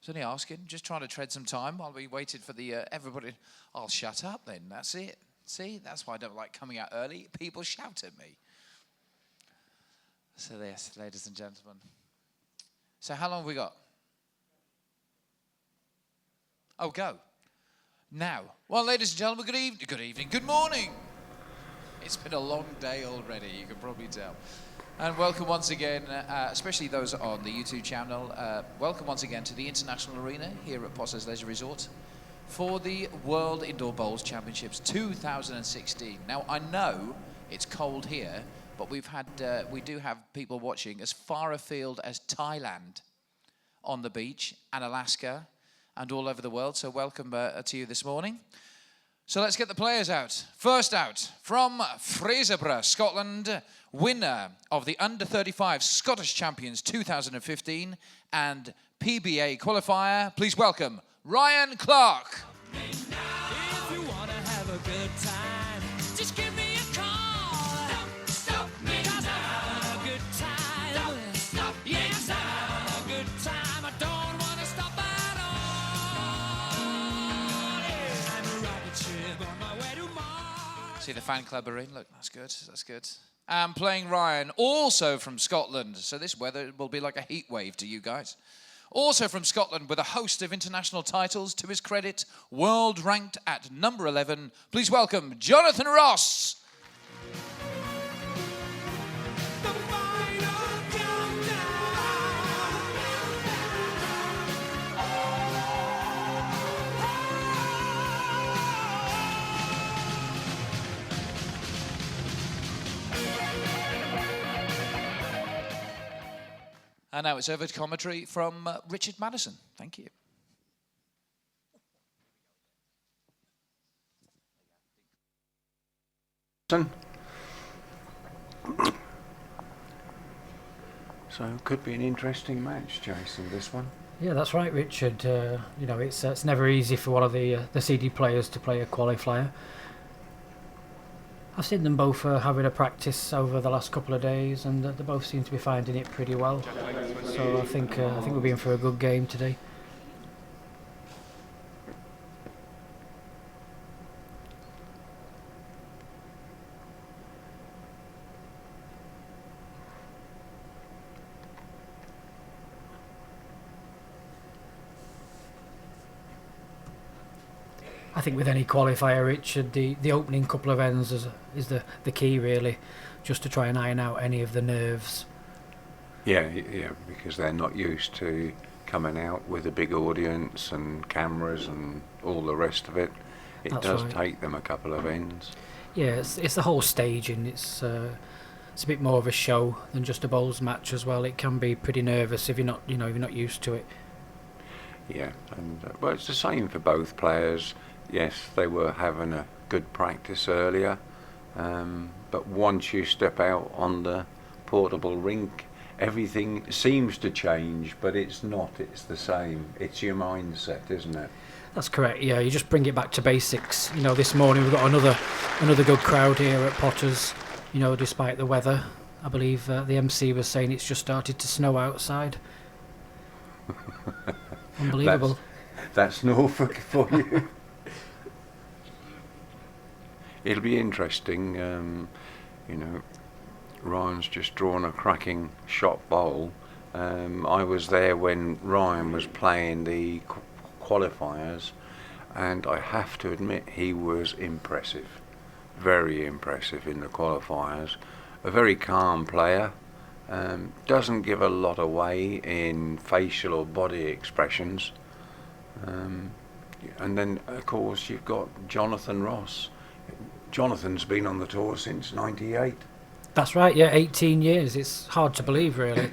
was only asking, just trying to tread some time while we waited for the everybody. I'll shut up then, that's it. See, that's why I don't like coming out early. People shout at me. So yes, ladies and gentlemen. So how long have we got? Oh, go. Now. Well, ladies and gentlemen, good evening, good morning. It's been a long day already, you can probably tell. And welcome once again, especially those on the YouTube channel, welcome once again to the International Arena here at Potter's Leisure Resort for the World Indoor Bowls Championships 2016. Now, I know it's cold here, but we do have people watching as far afield as Thailand on the beach and Alaska and all over the world. So welcome to you this morning. So let's get the players out. First out, from Fraserburgh, Scotland, winner of the Under-35 Scottish Champions 2015 and PBA qualifier, please welcome Ryan Clark. If you want to have a good time, just give me a call. Don't stop me now. A good time. Don't stop me now. A good time. I don't want to stop at all. I'm a rocket ship on my way to Mars. See the fan club are in. Look, that's good. That's good. And playing Ryan, also from Scotland. So this weather will be like a heat wave to you guys. Also from Scotland, with a host of international titles to his credit, world ranked at number 11. Please welcome Jonathan Ross. The final countdown. And now it's over to commentary from Richard Madison. Thank you. So it could be an interesting match, Jason, this one. Yeah, that's right, Richard. You know, it's never easy for one of the CD players to play a qualifier. I've seen them both having a practice over the last couple of days, and they both seem to be finding it pretty well. So I think we'll be in for a good game today. I think with any qualifier, Richard, the opening couple of ends is the key, really, just to try and iron out any of the nerves. Yeah, because they're not used to coming out with a big audience and cameras and all the rest of it. It does take them a couple of ends. Yeah, it's the whole staging. It's a bit more of a show than just a bowls match as well. It can be pretty nervous if you're not used to it. Yeah, and well, it's the same for both players. Yes, they were having a good practice earlier, but once you step out on the portable rink, everything seems to change, but it's not. It's the same. It's your mindset, isn't it? That's correct. Yeah, you just bring it back to basics. You know, this morning we've got another good crowd here at Potter's. You know, despite the weather, I believe the MC was saying it's just started to snow outside. Unbelievable. That's Norfolk for you. It'll be interesting. You know, Ryan's just drawn a cracking shot bowl. I was there when Ryan was playing the qualifiers, and I have to admit he was impressive, very impressive in the qualifiers. A very calm player, doesn't give a lot away in facial or body expressions. And then, of course, you've got Jonathan Ross. Jonathan's been on the tour since '98. That's right, yeah, 18 years. It's hard to believe, really.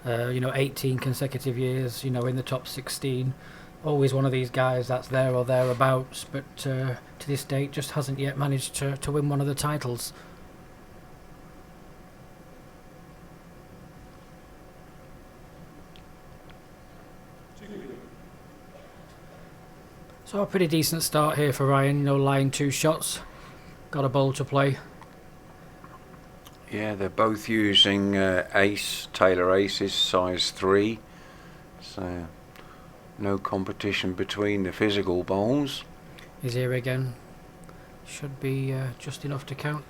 18 consecutive years, in the top 16. Always one of these guys that's there or thereabouts, but to this date just hasn't yet managed to win one of the titles. So a pretty decent start here for Ryan, line 2 shots. Got a bowl to play. Yeah, they're both using Taylor Aces size 3. So no competition between the physical bowls. He's here again. Should be just enough to count.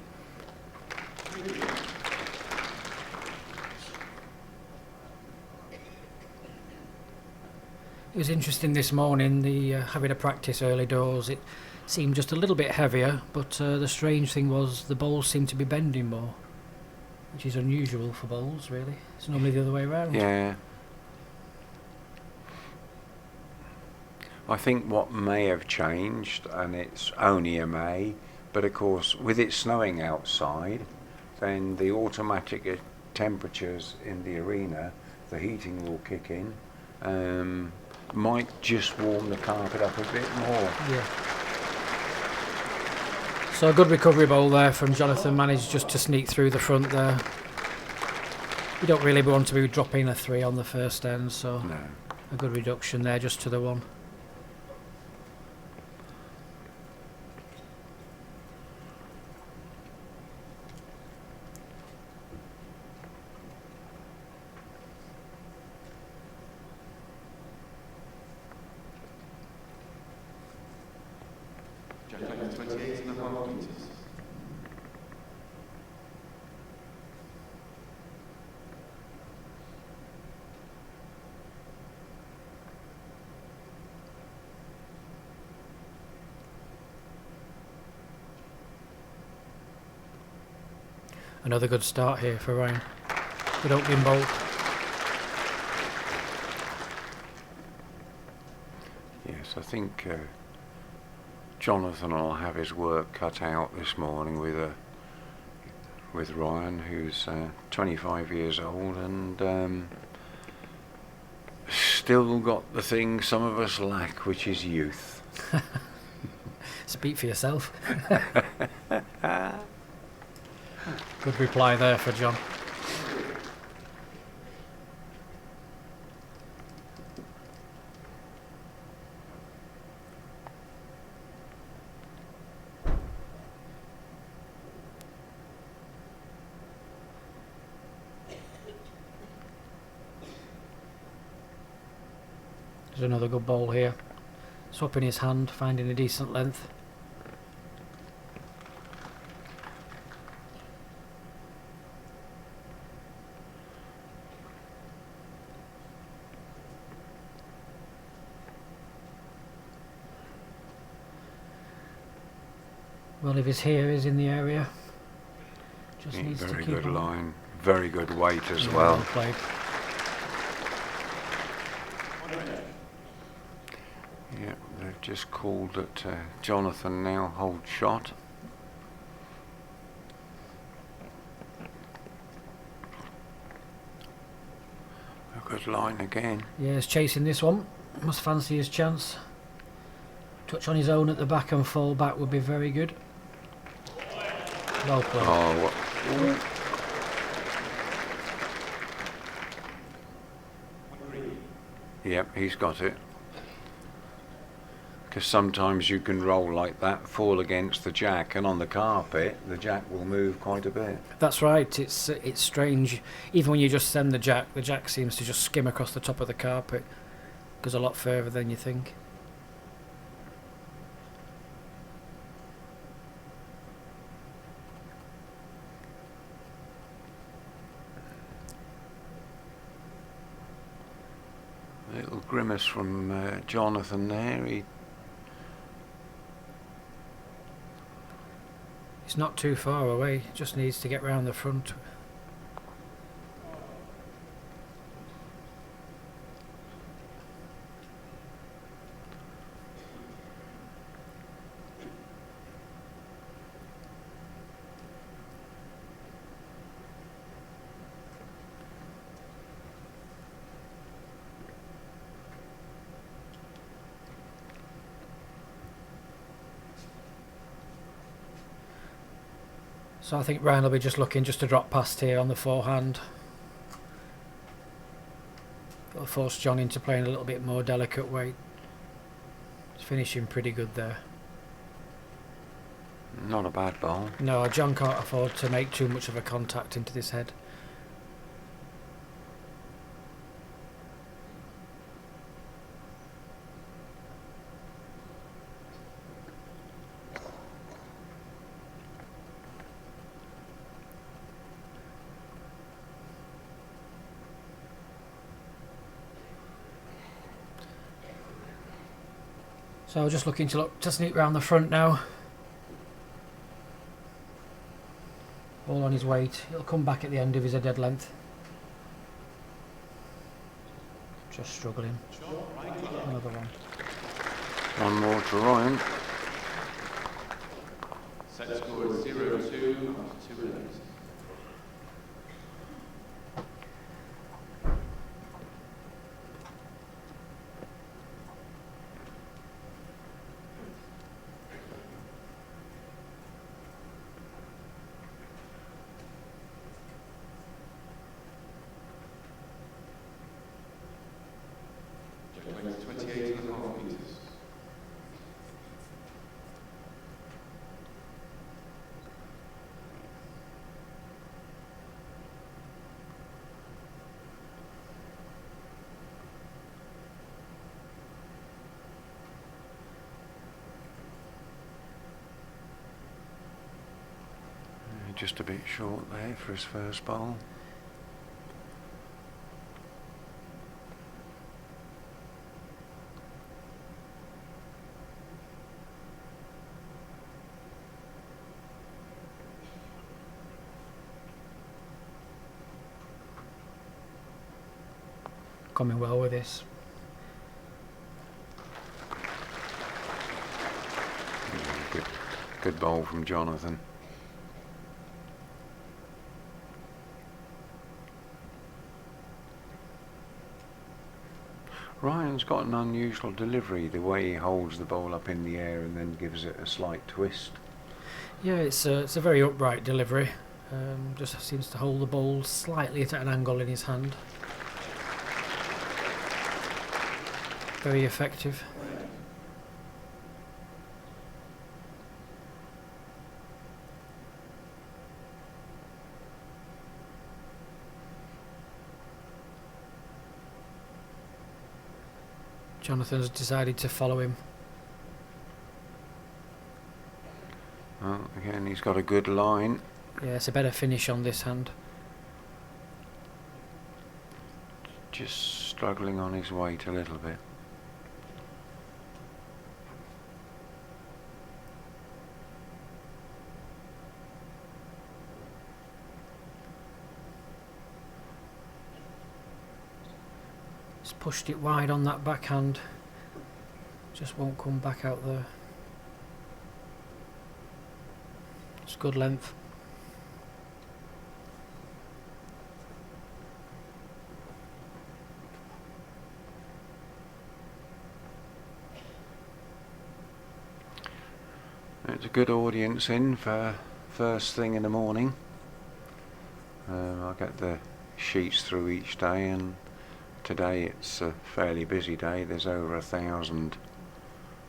It was interesting this morning, the having a practice early doors. It seemed just a little bit heavier, but the strange thing was the bowls seemed to be bending more, which is unusual for bowls, really. It's normally the other way around. Yeah. I think what may have changed, and it's only a may, but of course with it snowing outside, then the automatic temperatures in the arena, the heating will kick in, might just warm the carpet up a bit more. Yeah. So a good recovery bowl there from Jonathan, managed just to sneak through the front there. You don't really want to be dropping a 3 on the first end, so No. a good reduction there just to the 1. Jack 28.5 meters. Another good start here for Ryan. Good opening bowl. Yes, I think Jonathan will have his work cut out this morning with Ryan, who's 25 years old and still got the thing some of us lack, which is youth. Speak for yourself. Good reply there for John. There's another good ball here. Swapping his hand, finding a decent length. Well, if he's here, he's in the area. Just Yeah, needs to very keep good on. line, very good weight as Yeah, well. played. Yeah, they've just called that Jonathan now holds shot. A good line again. Yeah, he's chasing this one. Must fancy his chance. Touch on his own at the back and fall back would be very good. Well played. Oh, ooh. Yep, he's got it. Because sometimes you can roll like that, fall against the jack, and on the carpet, the jack will move quite a bit. That's right. It's strange. Even when you just send the jack seems to just skim across the top of the carpet. Goes a lot further than you think. A little grimace from Jonathan there. It's not too far away. Just needs to get round the front. So I think Ryan will be just looking just to drop past here on the forehand. It'll force John into playing a little bit more delicate weight. He's finishing pretty good there. Not a bad ball. No, John can't afford to make too much of a contact into this head. So just looking to sneak round the front now. All on his weight. He'll come back at the end of his dead length. Just struggling. Another one. One more to Ryan. Set score is 0-2 after 2 minutes. Jet length 28.5 meters. Just a bit short there for his first bowl. Coming well with this. Good bowl from Jonathan. Ryan's got an unusual delivery, the way he holds the bowl up in the air and then gives it a slight twist. Yeah, it's a very upright delivery. Just seems to hold the bowl slightly at an angle in his hand. Very effective. Jonathan's decided to follow him. Well, again, he's got a good line. Yeah, it's a better finish on this hand. Just struggling on his weight a little bit. He's pushed it wide on that backhand. Just won't come back out there. It's good length. It's a good audience in for first thing in the morning. I get the sheets through each day, and today it's a fairly busy day. There's over 1,000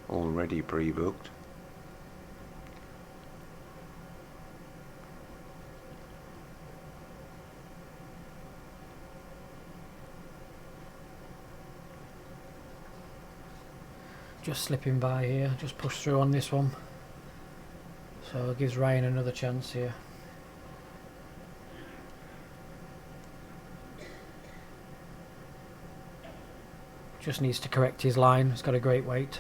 already pre-booked. Just slipping by here, just push through on this one. So it gives Ryan another chance here. Just needs to correct his line, he's got a great weight.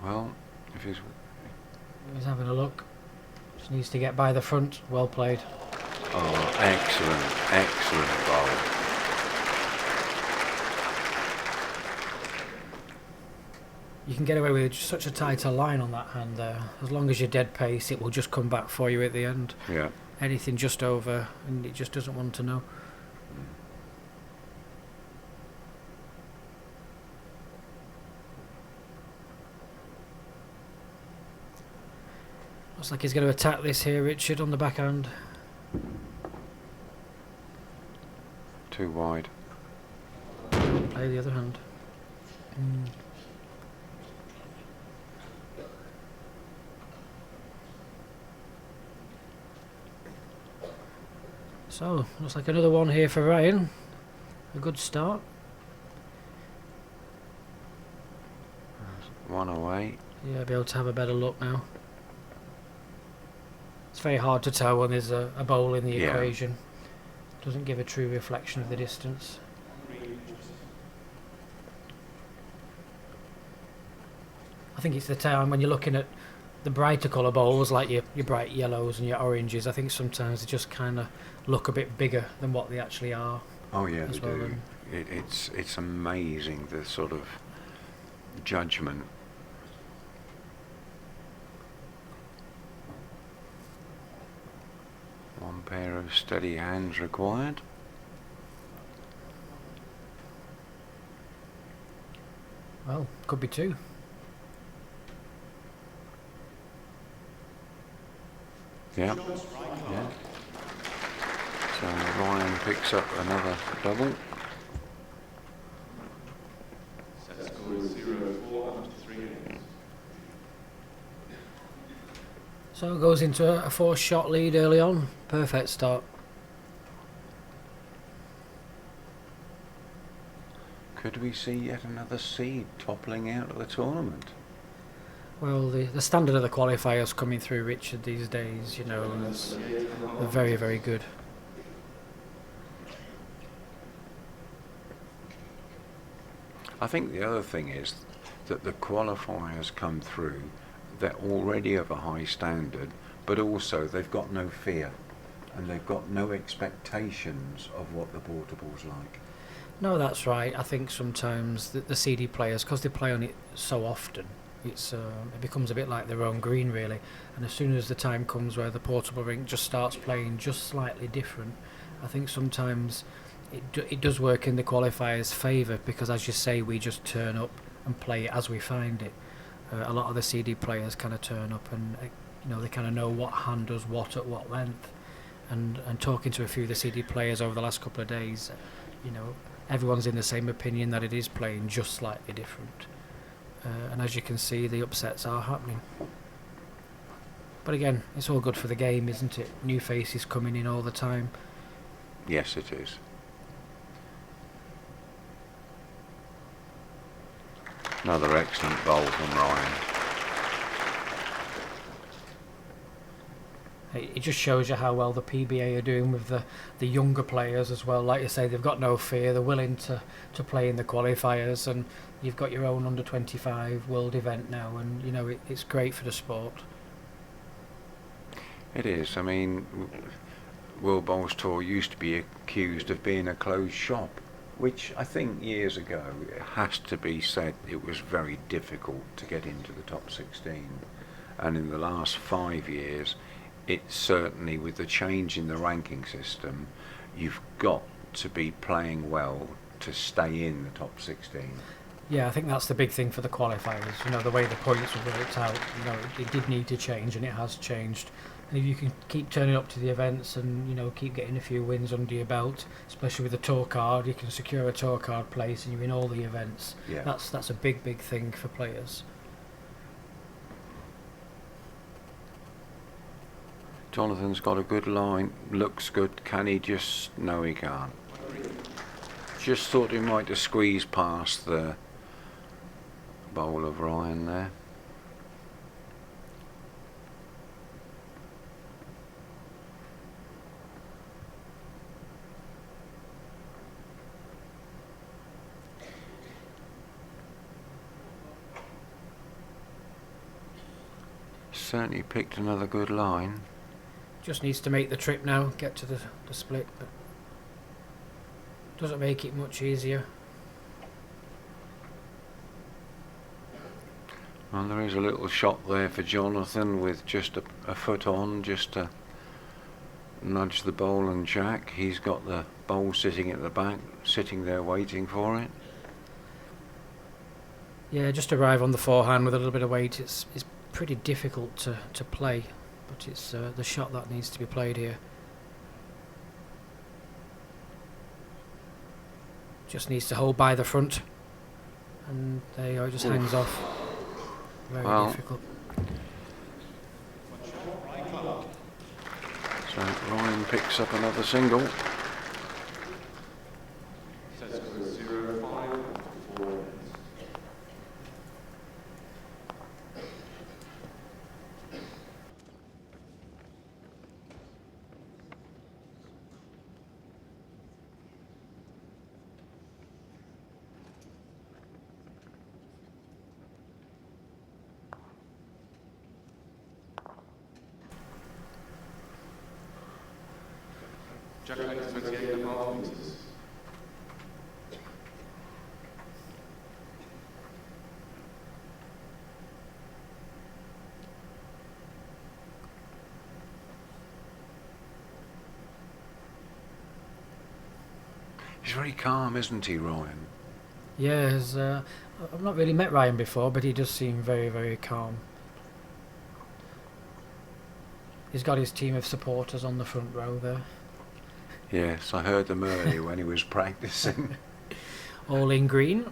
Well, if he's... He's having a look. Just needs to get by the front. Well played. Oh, excellent, excellent bowl. You can get away with such a tighter line on that hand there. As long as you're dead pace, it will just come back for you at the end. Yeah. Anything just over, and it just doesn't want to know. Looks like he's going to attack this here, Richard, on the backhand. Too wide. Play the other hand. So, looks like another one here for Ryan. A good start. one away. Yeah, I'll be able to have a better look now. It's very hard to tell when there's a bowl in the Yeah. equation. Doesn't give a true reflection of the distance. I think it's the time when you're looking at the brighter colour bowls, like your bright yellows and your oranges. I think sometimes they just kind of look a bit bigger than what they actually are. Oh yeah, As they well, do. It's amazing, the sort of judgment. One pair of steady hands required. Well, could be two. Yeah. Yeah. So Ryan picks up another double. Set score is 0-4 after 3 games. So it goes into a 4-shot lead early on. Perfect start. Could we see yet another seed toppling out of the tournament? Well, the standard of the qualifiers coming through, Richard, these days, you know, they're very, very good. I think the other thing is that the qualifiers come through, they're already of a high standard, but also they've got no fear and they've got no expectations of what the portable's like. No, that's right. I think sometimes the CD players, because they play on it so often, it becomes a bit like their own green, really. And as soon as the time comes where the portable rink just starts playing just slightly different, I think sometimes it does work in the qualifiers' favour, because, as you say, we just turn up and play it as we find it. A lot of the CD players kind of turn up and they kind of know what hand does what at what length. And talking to a few of the CD players over the last couple of days, everyone's in the same opinion that it is playing just slightly different. And as you can see, the upsets are happening. But again, it's all good for the game, isn't it? New faces coming in all the time. Yes, it is. Another excellent bowl from Ryan. It just shows you how well the PBA are doing with the younger players as well. Like you say, they've got no fear. They're willing to play in the qualifiers, and you've got your own under-25 world event now, and it's great for the sport. It is. I mean, World Bowls Tour used to be accused of being a closed shop, which I think years ago, it has to be said, it was very difficult to get into the top 16. And in the last 5 years, it's certainly, with the change in the ranking system, you've got to be playing well to stay in the top 16. Yeah, I think that's the big thing for the qualifiers. The way the points were worked out, it did need to change, and it has changed. And if you can keep turning up to the events and, keep getting a few wins under your belt, especially with the tour card, you can secure a tour card place and you're in all the events. Yeah. That's a big, big thing for players. Jonathan's got a good line, looks good. Can he just... No, he can't. Just thought he might have squeezed past the bowl of Ryan there. Certainly picked another good line. Just needs to make the trip now, get to the split, but doesn't make it much easier. Well, there is a little shot there for Jonathan with just a foot on, just to nudge the bowl and jack. He's got the bowl sitting at the back, sitting there waiting for it. Yeah, just arrive on the forehand with a little bit of weight. It's pretty difficult to play, but it's the shot that needs to be played here. Just needs to hold by the front, and there you go, it just hangs off. Very difficult. So Ryan picks up another single. Set score is 0-5 after 4 games. Jack length 28.5 metres. He's very calm, isn't he, Ryan? Yeah, I've not really met Ryan before, but he does seem very, very calm. He's got his team of supporters on the front row there, Yes, I heard them earlier when he was practicing. all in green.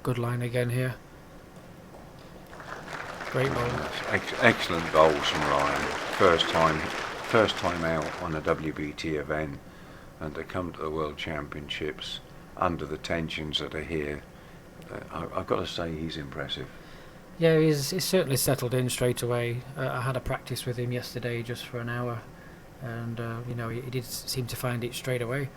Good line again here. Great ball. Excellent goals from Ryan. First time out on a WBT event, and to come to the World Championships under the tensions that are here, I've got to say he's impressive. Yeah, he's certainly settled in straight away. I had a practice with him yesterday just for an hour, and you know, he did seem to find it straight away.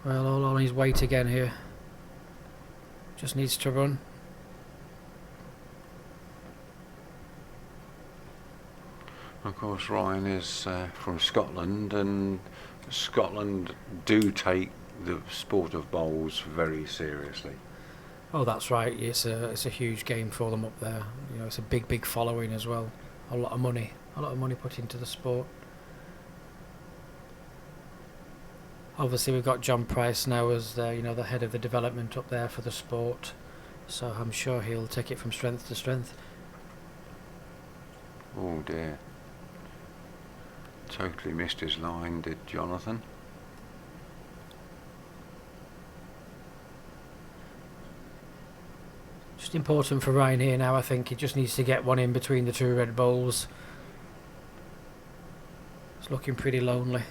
Well, all on his weight again here. Just needs to run. Of course, Ryan is from Scotland, and Scotland do take the sport of bowls very seriously. Oh, that's right. It's a huge game for them up there. You know, it's a big following as well. A lot of money put into the sport. Obviously, we've got John Price now as the head of the development up there for the sport. So I'm sure he'll take it from strength to strength. Oh dear. Totally missed his line, did Jonathan? Just important for Ryan here now, I think. He just needs to get one in between the two red bowls. It's looking pretty lonely.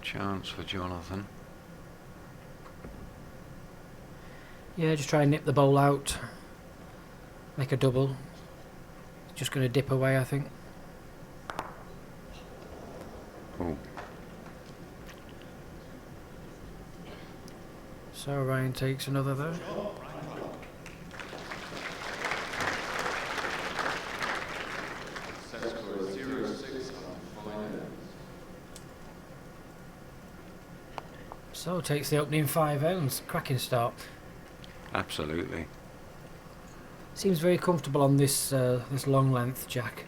Chance for Jonathan. Yeah, just try and nip the bowl out. Make a double. Just going to dip away, I think. Oh, So Ryan takes another there. Set score is 0-6 after 5 ends. So takes the opening 5 ends. Cracking start. absolutely. Seems very comfortable on this this long length, Jack.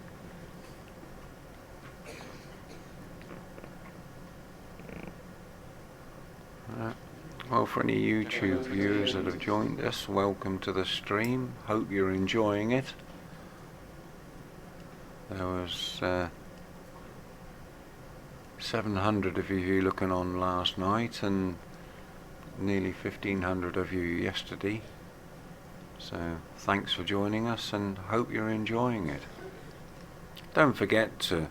Well, for any YouTube viewers that have joined us, welcome to the stream. Hope you're enjoying it. There was 700 of you looking on last night and nearly 1,500 of you yesterday. So thanks for joining us and hope you're enjoying it. Don't forget to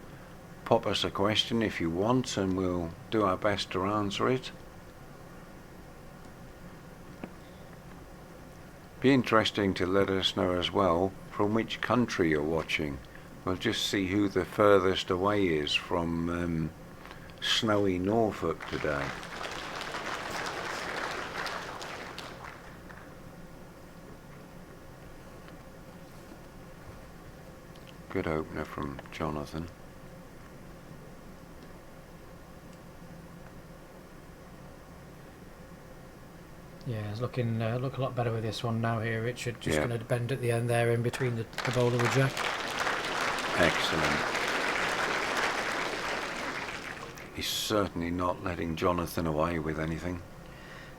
pop us a question if you want and we'll do our best to answer it. Be interesting to let us know as well from which country you're watching. We'll just see who the furthest away is from snowy Norfolk today. Good opener from Jonathan. Yeah, it's looking look a lot better with this one now here, Richard. Just Yeah. going to bend at the end there in between the bowl of the jack. Excellent. He's certainly not letting Jonathan away with anything.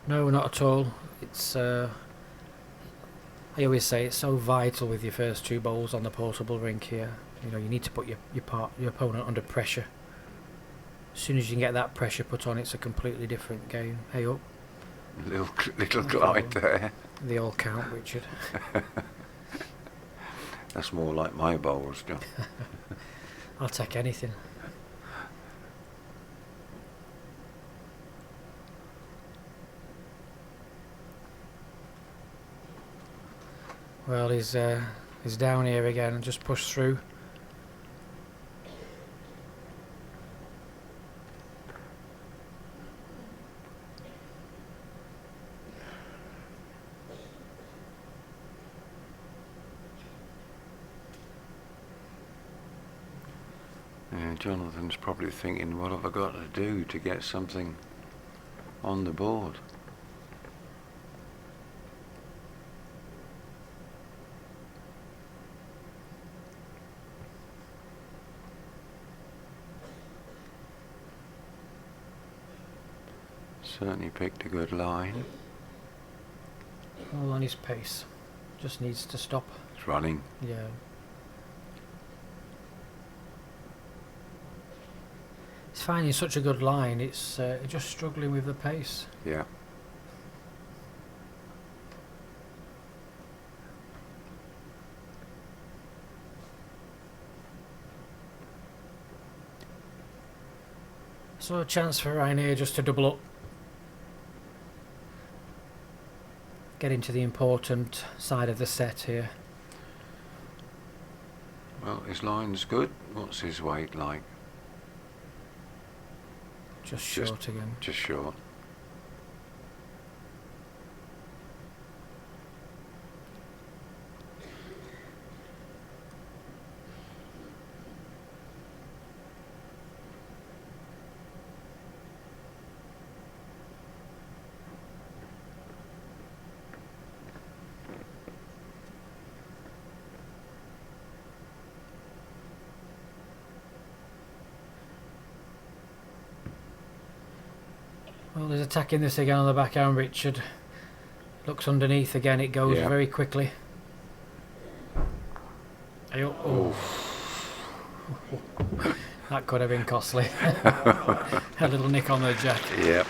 No, not at all. It's I always say it's so vital with your first two bowls on the portable rink here. You know, you need to put your opponent under pressure. As soon as you can get that pressure put on, it's a completely different game. Hey up, Little glide there. they all count, Richard. That's more like my bowls, John. I'll take anything. Well, he's down here again and just pushed through. Yeah, Jonathan's probably thinking, what have I got to do to get something on the board? Certainly picked a good line. All on his pace. Just needs to stop. It's running. Yeah. He's finding such a good line. It's just struggling with the pace. Yeah. So a chance for Ryan here just to double up. Get into the important side of the set here. Well, his line's good. What's his weight like? Just short again. Just short. Well, he's attacking this again on the backhand, Richard. Looks underneath again, it goes Yeah. very quickly. Oh. That could have been costly. A little nick on the jack. Yep.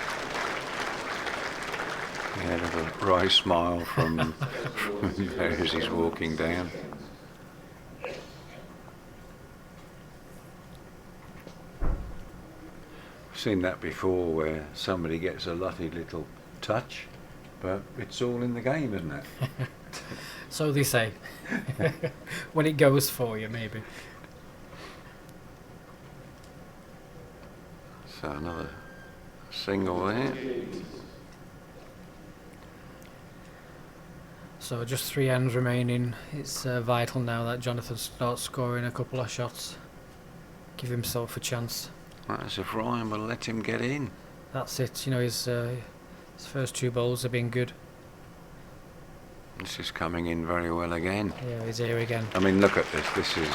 Yeah, a little wry smile from there as he's walking down. Seen that before where somebody gets a lucky little touch, but it's all in the game, isn't it? So they say. When it goes for you, maybe. So another single there. So just 3 ends remaining. It's vital now that Jonathan starts scoring a couple of shots. Give himself a chance. That's if Ryan will let him get in. That's it. You know, his first 2 bowls have been good. This is coming in very well again. Yeah, he's here again. I mean, look at this. This is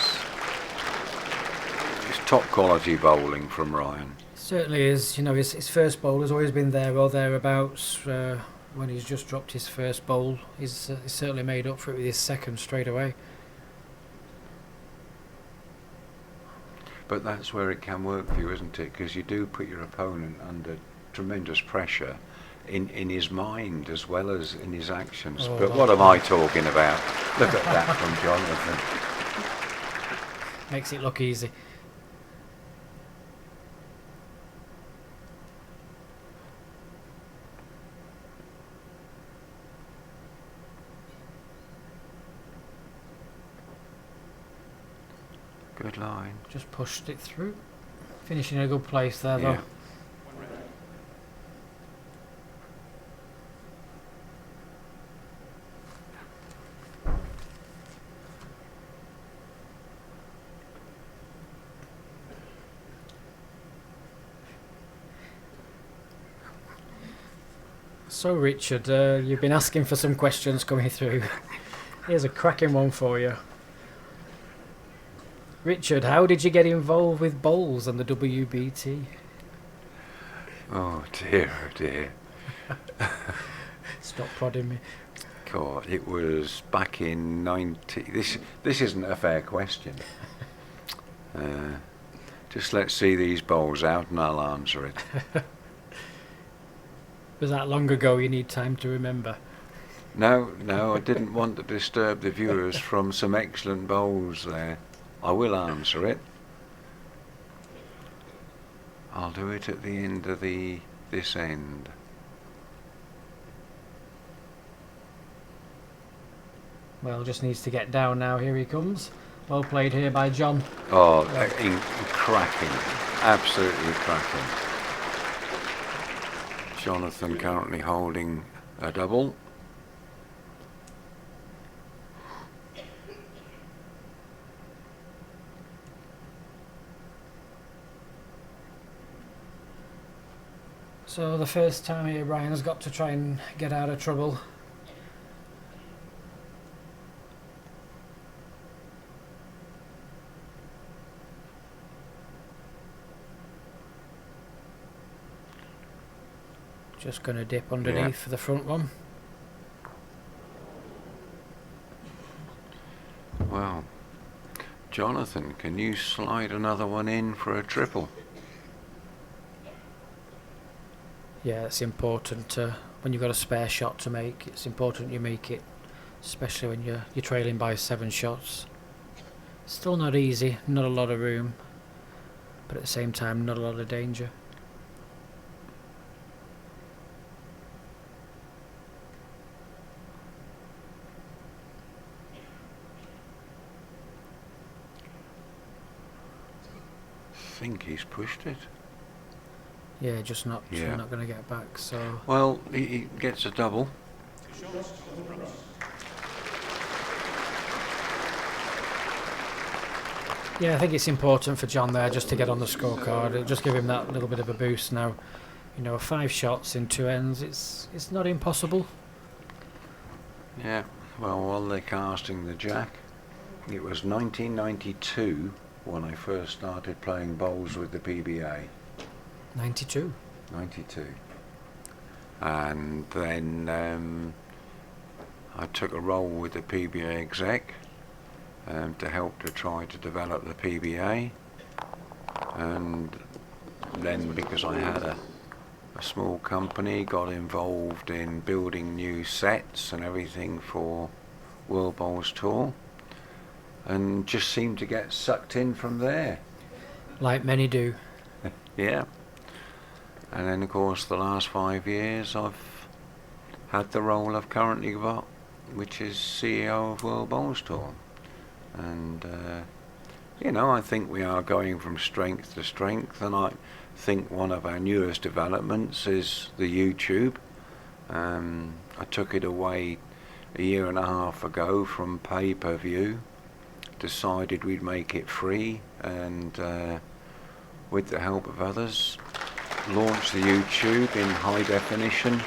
it's top quality bowling from Ryan. Certainly is. You know, his first bowl has always been there or thereabouts. When he's just dropped his first bowl, he's certainly made up for it with his second straight away. But that's where it can work for you, isn't it? Because you do put your opponent under tremendous pressure in his mind as well as in his actions. Oh, but what am I talking about? Look at that from Jonathan. Makes it look easy. Good line. Just pushed it through. Finishing in a good place there, though. Yeah. So, Richard, you've been asking for some questions coming through. Here's a cracking one for you. Richard, how did you get involved with bowls and the WBT? Oh dear, oh dear. Stop prodding me. God, it was back in 90. This isn't a fair question. Just let's see these bowls out and I'll answer it. Was that long ago? You need time to remember. No, I didn't want to disturb the viewers from some excellent bowls there. I will answer it. I'll do it at the end of this end. Well, just needs to get down now. Here he comes. Well played here by John. Oh, cracking. Absolutely cracking. Jonathan currently holding a double. So the first time here, Brian's got to try and get out of trouble. Just going to dip underneath for the front one. Well, Jonathan, can you slide another one in for a triple? Yeah, it's important when you've got a spare shot to make. It's important you make it, especially when you're trailing by 7 shots. Still not easy, not a lot of room, but at the same time, not a lot of danger. I think he's pushed it. Yeah, just not Yeah. not going to get back. So Well, he gets a double. yeah, I think it's important for John there just to get on the scorecard. It'll just give him that little bit of a boost now. 5 shots in 2 ends. It's not impossible. Yeah. Well, while they're casting the jack, it was 1992 when I first started playing bowls with the PBA. 92. 92. And then I took a role with the PBA exec to help to try to develop the PBA. And then, because I had a small company, got involved in building new sets and everything for World Bowls Tour, and just seemed to get sucked in from there. Like many do. Yeah. And then, of course, the last 5 years I've had the role I've currently got, which is CEO of World Bowls Tour. And, I think we are going from strength to strength, and I think one of our newest developments is the YouTube. I took it away a year and a half ago from pay-per-view, decided we'd make it free, and with the help of others, launched the YouTube in high definition.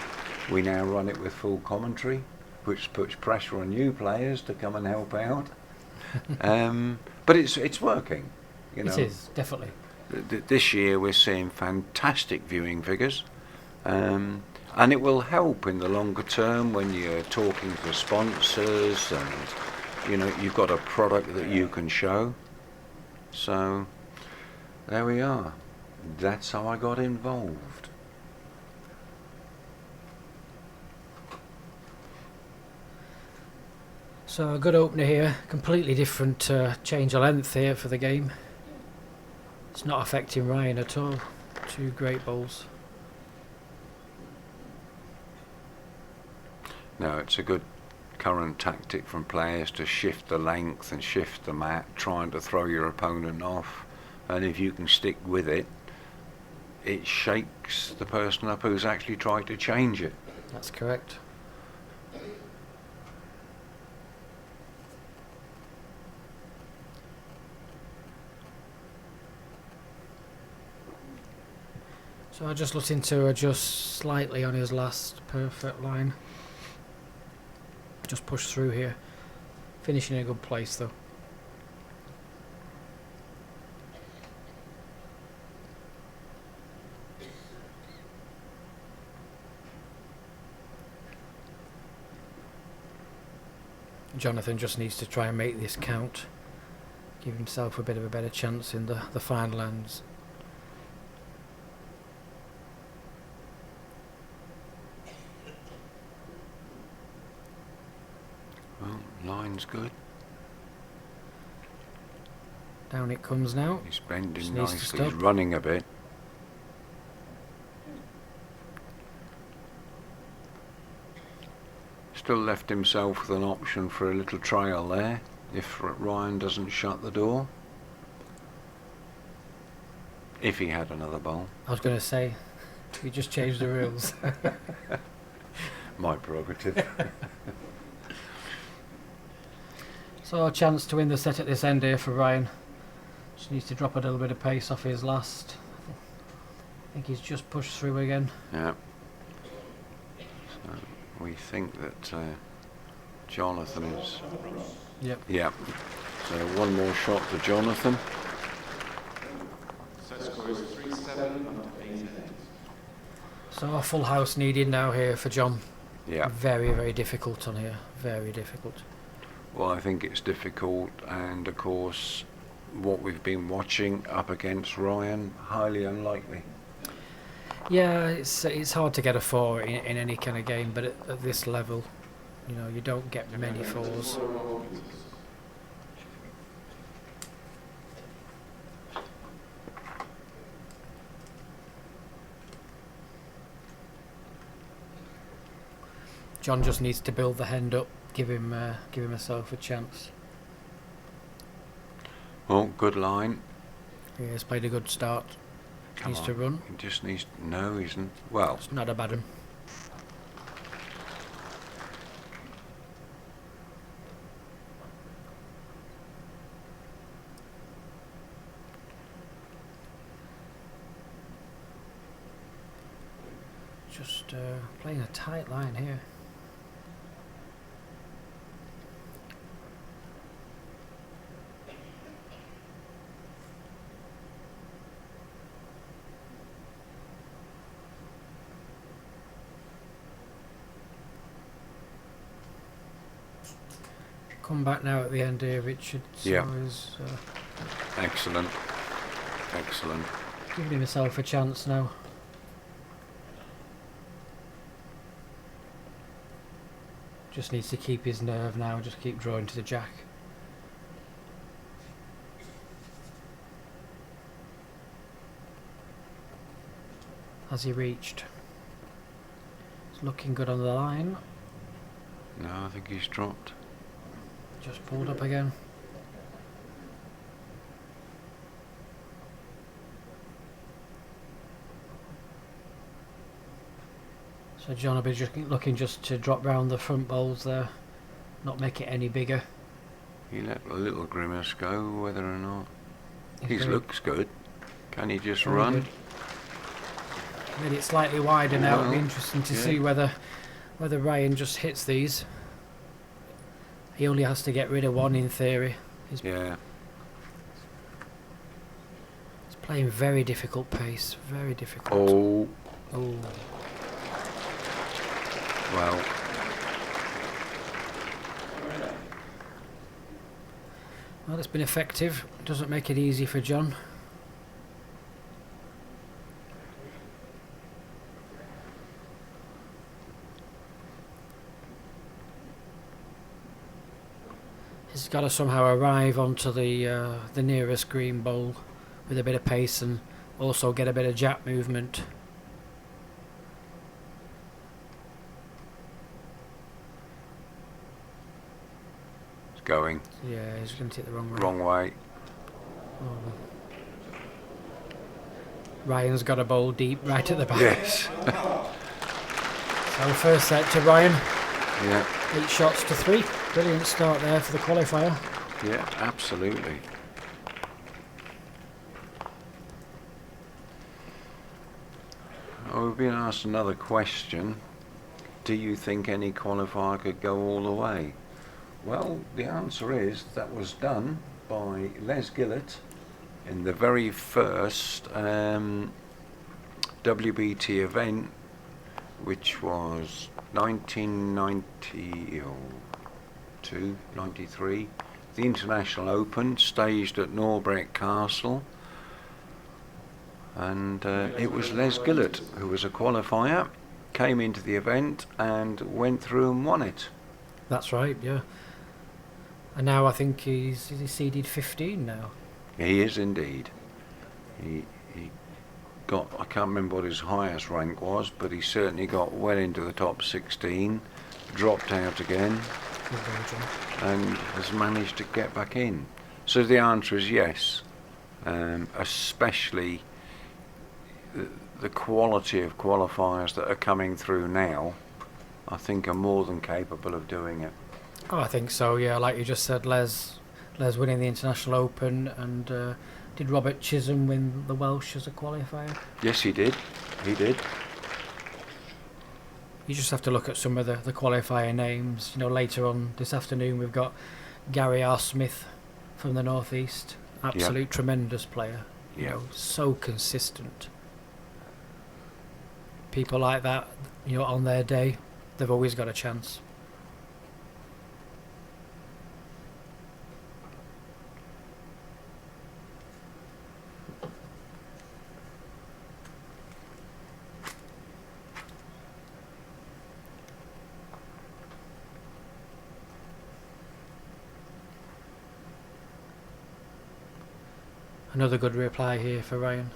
We now run it with full commentary, which puts pressure on new players to come and help out. But it's working. It is, definitely. This year we're seeing fantastic viewing figures, and it will help in the longer term when you're talking to sponsors and you've got a product that you can show. So there we are. That's how I got involved. So a good opener here, completely different change of length here for the game. It's not affecting Ryan at all. 2 great bowls. No, it's a good current tactic from players to shift the length and shift the mat, trying to throw your opponent off. And if you can stick with it, it shakes the person up who's actually tried to change it. That's correct. So I'm just looking to adjust slightly on his last perfect line. Just push through here. Finishing in a good place though. Jonathan just needs to try and make this count. Give himself a bit of a better chance in the final ends. Well, line's good. Down it comes now. He's bending Just needs to nicely. He's stop. running a bit. Still left himself with an option for a little trail there, if Ryan doesn't shut the door. If he had another bowl. I was going to say, we just changed the rules. My prerogative. So a chance to win the set at this end here for Ryan. Just needs to drop a little bit of pace off his last. I think he's just pushed through again. Yeah. So we think that Jonathan is... Yep. Yeah. So one more shot to Jonathan. Set score is 3-7 under 8 So a full house needed now here for John. Yeah. Very, very difficult on here. Very difficult. Well, I think it's difficult, and of course, what we've been watching up against Ryan, highly unlikely. Yeah, it's hard to get a 4 in any kind of game, but at this level, you know, you don't get many 4s. John just needs to build the hand up, give himself a chance. Oh, good line. He has played a good start. Come Needs on. to run. He just needs... No, he isn't. Well, It's not a bad one. Just playing a tight line here. Come back now at the end here, Richard. So Yeah. he's excellent. Excellent. giving himself a chance now. Just needs to keep his nerve now, just keep drawing to the jack. Has he reached? It's looking good on the line. No, I think he's dropped. Just pulled up again. So John will be just looking just to drop round the front bowls there, not make it any bigger. He let a little grimace go, whether or not. He's He very- looks good. Can he just very run? good. Made it slightly wider now. It'll be Well, interesting to yeah. see whether Ryan just hits these. He only has to get rid of one in theory. Yeah. He's playing very difficult pace, very difficult. Oh, Oh. well. Well, it's been effective. Doesn't make it easy for John. He's got to somehow arrive onto the nearest green bowl with a bit of pace and also get a bit of jack movement. It's going. Yeah, he's going to take the wrong way. Wrong way. Oh. Ryan's got a bowl deep right at the back. Yes. So first set to Ryan, Yeah. 8 shots to 3. Brilliant start there for the qualifier. Yeah, absolutely. We've been asked another question. Do you think any qualifier could go all the way? Well, the answer is that was done by Les Gillett in the very first WBT event, which was 1992, 93, the International Open, staged at Norbreck Castle. And it was Les Gillett who was a qualifier, came into the event and went through and won it. That's right, yeah. And now I think he's seeded 15 now. He is indeed. He got, I can't remember what his highest rank was, but he certainly got well into the top 16, dropped out again, and has managed to get back in. So the answer is yes, especially the quality of qualifiers that are coming through now, I think are more than capable of doing it. Oh, I think so, yeah. Like you just said, Les winning the International Open, and did Robert Chisholm win the Welsh as a qualifier? Yes, he did. He did. You just have to look at some of the qualifier names. You know, later on this afternoon we've got Gary R. Smith from the North East. Absolute tremendous player. You know, so consistent. People like that, you know, on their day, they've always got a chance. Another good reply here for Ryan.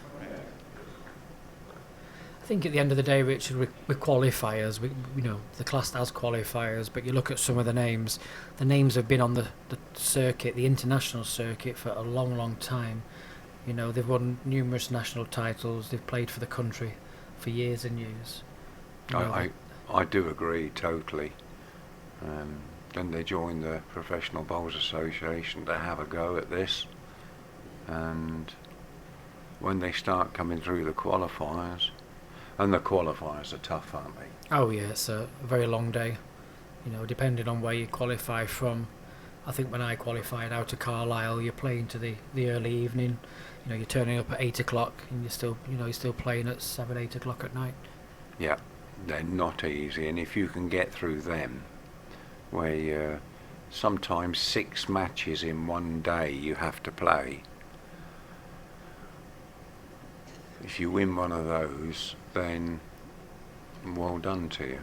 I think at the end of the day, Richard, with qualifiers, you know, the class as qualifiers, but you look at some of the names have been on the circuit, the international circuit, for a long, long time. You know, they've won numerous national titles, they've played for the country for years and years. I do agree totally. Then they joined the Professional Bowls Association to have a go at this, and when they start coming through the qualifiers, and the qualifiers are tough, aren't they? Oh yeah, it's a very long day. You know, depending on where you qualify from. I think when I qualified out of Carlisle, you're playing to the early evening. You know, you're turning up at 8 o'clock, and you're still playing at 7, 8 o'clock at night. Yeah, they're not easy, and if you can get through them, where sometimes 6 matches in one day you have to play. If you win one of those, then well done to you.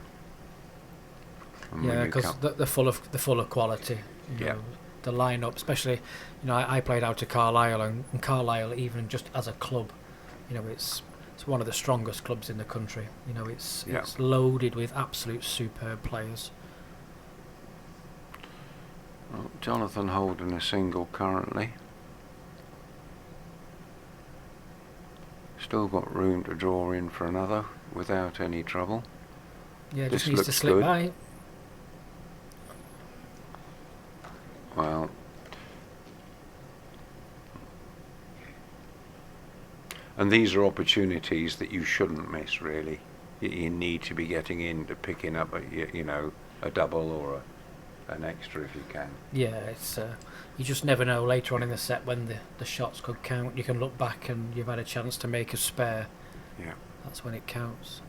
And yeah, because they're full of quality. You know, the lineup, especially, you know, I played out to Carlisle, and Carlisle, even just as a club, you know, it's one of the strongest clubs in the country. You know, it's loaded with absolute superb players. Well, Jonathan holding a single currently. Still got room to draw in for another without any trouble. Yeah, this just needs to slip good. by. Well, and these are opportunities that you shouldn't miss, really. You need to be getting into picking up a double or an extra if you can. Yeah, it's you just never know later on in the set when the shots could count. You can look back and you've had a chance to make a spare. Yeah. That's when it counts.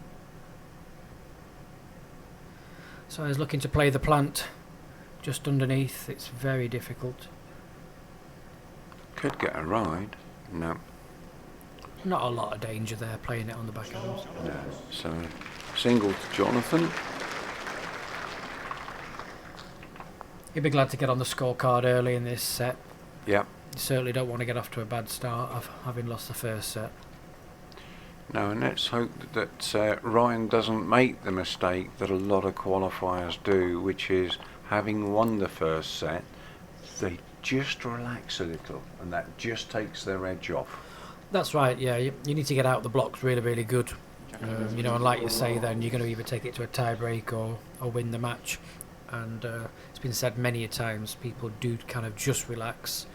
So I was looking to play the plant just underneath. It's very difficult. Could get a ride. No. Not a lot of danger there playing it on the backhands. No. So single to Jonathan. You'd be glad to get on the scorecard early in this set. Yeah. You certainly don't want to get off to a bad start of having lost the first set. No, and let's hope that Ryan doesn't make the mistake that a lot of qualifiers do, which is having won the first set, they just relax a little, and that just takes their edge off. That's right, yeah. You need to get out the blocks really, really good. You know, and like you say, then you're going to either take it to a tie break or win the match. And it's been said many a times, people do kind of just relax,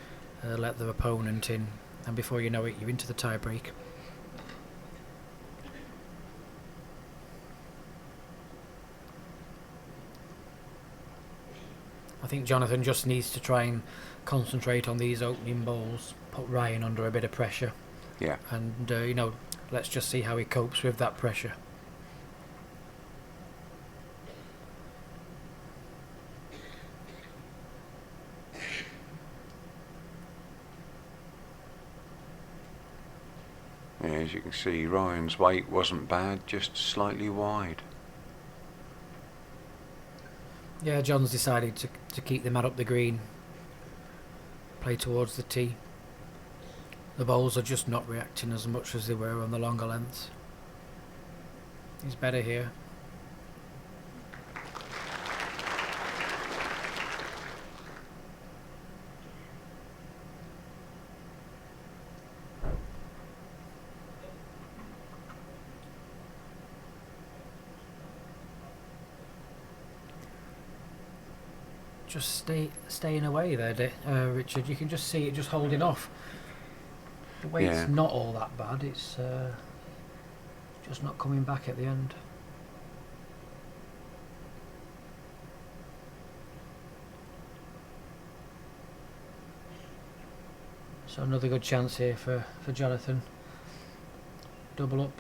let their opponent in, and before you know it, you're into the tie break. I think Jonathan just needs to try and concentrate on these opening bowls, put Ryan under a bit of pressure, Yeah. and let's just see how he copes with that pressure. Yeah, as you can see, Ryan's weight wasn't bad, just slightly wide. Yeah, John's decided to keep the mat up the green, play towards the tee. The bowls are just not reacting as much as they were on the longer lengths. He's better here. Just staying away there, Richard. You can just see it just holding off. The weight's Yeah. not all that bad. It's just not coming back at the end. So another good chance here for Jonathan. Double up.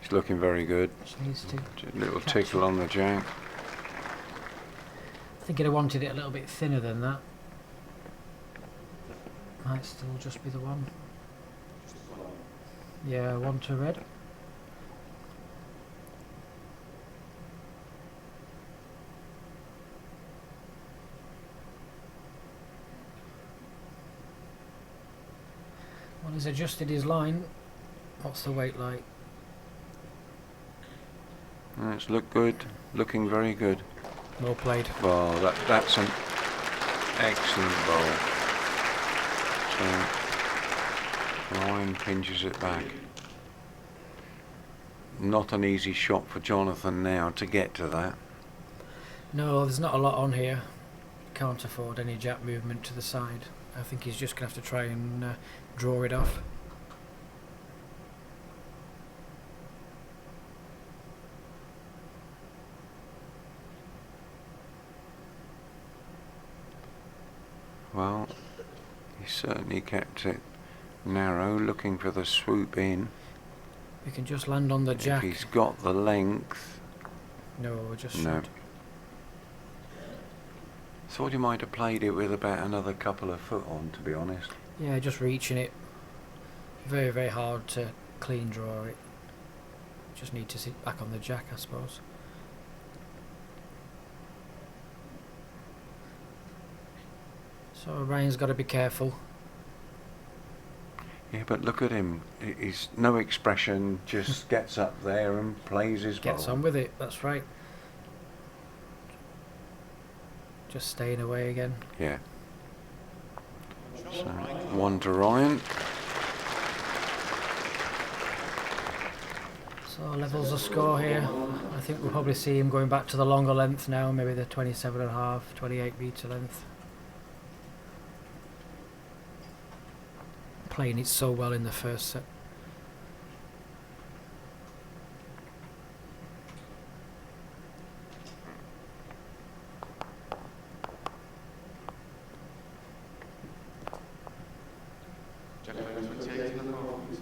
He's looking very good. Just needs to. Just a little catch tickle it. on the jack. I think I'd have wanted it a little bit thinner than that. Might still just be the one. Yeah, 1 to red. Well, he's adjusted his line. What's the weight like? It's looked good, looking very good. Well played. Well, that's an excellent bowl. So Ryan pinches it back. Not an easy shot for Jonathan now to get to that. No, there's not a lot on here. Can't afford any jack movement to the side. I think he's just going to have to try and draw it off. Well, he certainly kept it narrow, looking for the swoop in. We can just land on the jack. If he's got the length. No, just No. should. Thought he might have played it with about another couple of foot on, to be honest. Yeah, just reaching it. Very, very hard to clean draw it. Just need to sit back on the jack, I suppose. So Ryan's got to be careful. Yeah, but look at him. He's no expression, just gets up there and plays his Gets bowl. on with it, that's right. Just staying away again. Yeah. So, 1 to Ryan. So levels the score here. I think we'll probably see him going back to the longer length now, maybe the 27.5, 28 metre length. Playing it so well in the first set. Jack over 28 and a half meters.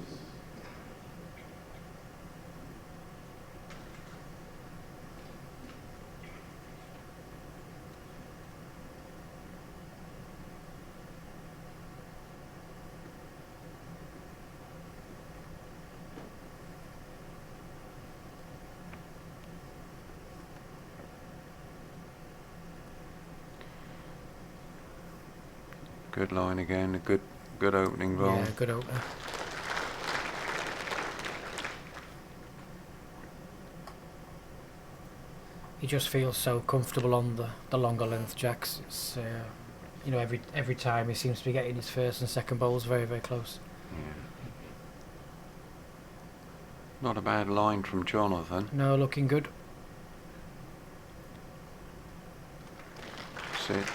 Good line again, a good opening bowl. Yeah, good opener. He just feels so comfortable on the longer length jacks. It's every time he seems to be getting his first and second bowls very, very close. Yeah. Not a bad line from Jonathan. No, looking good. That's it.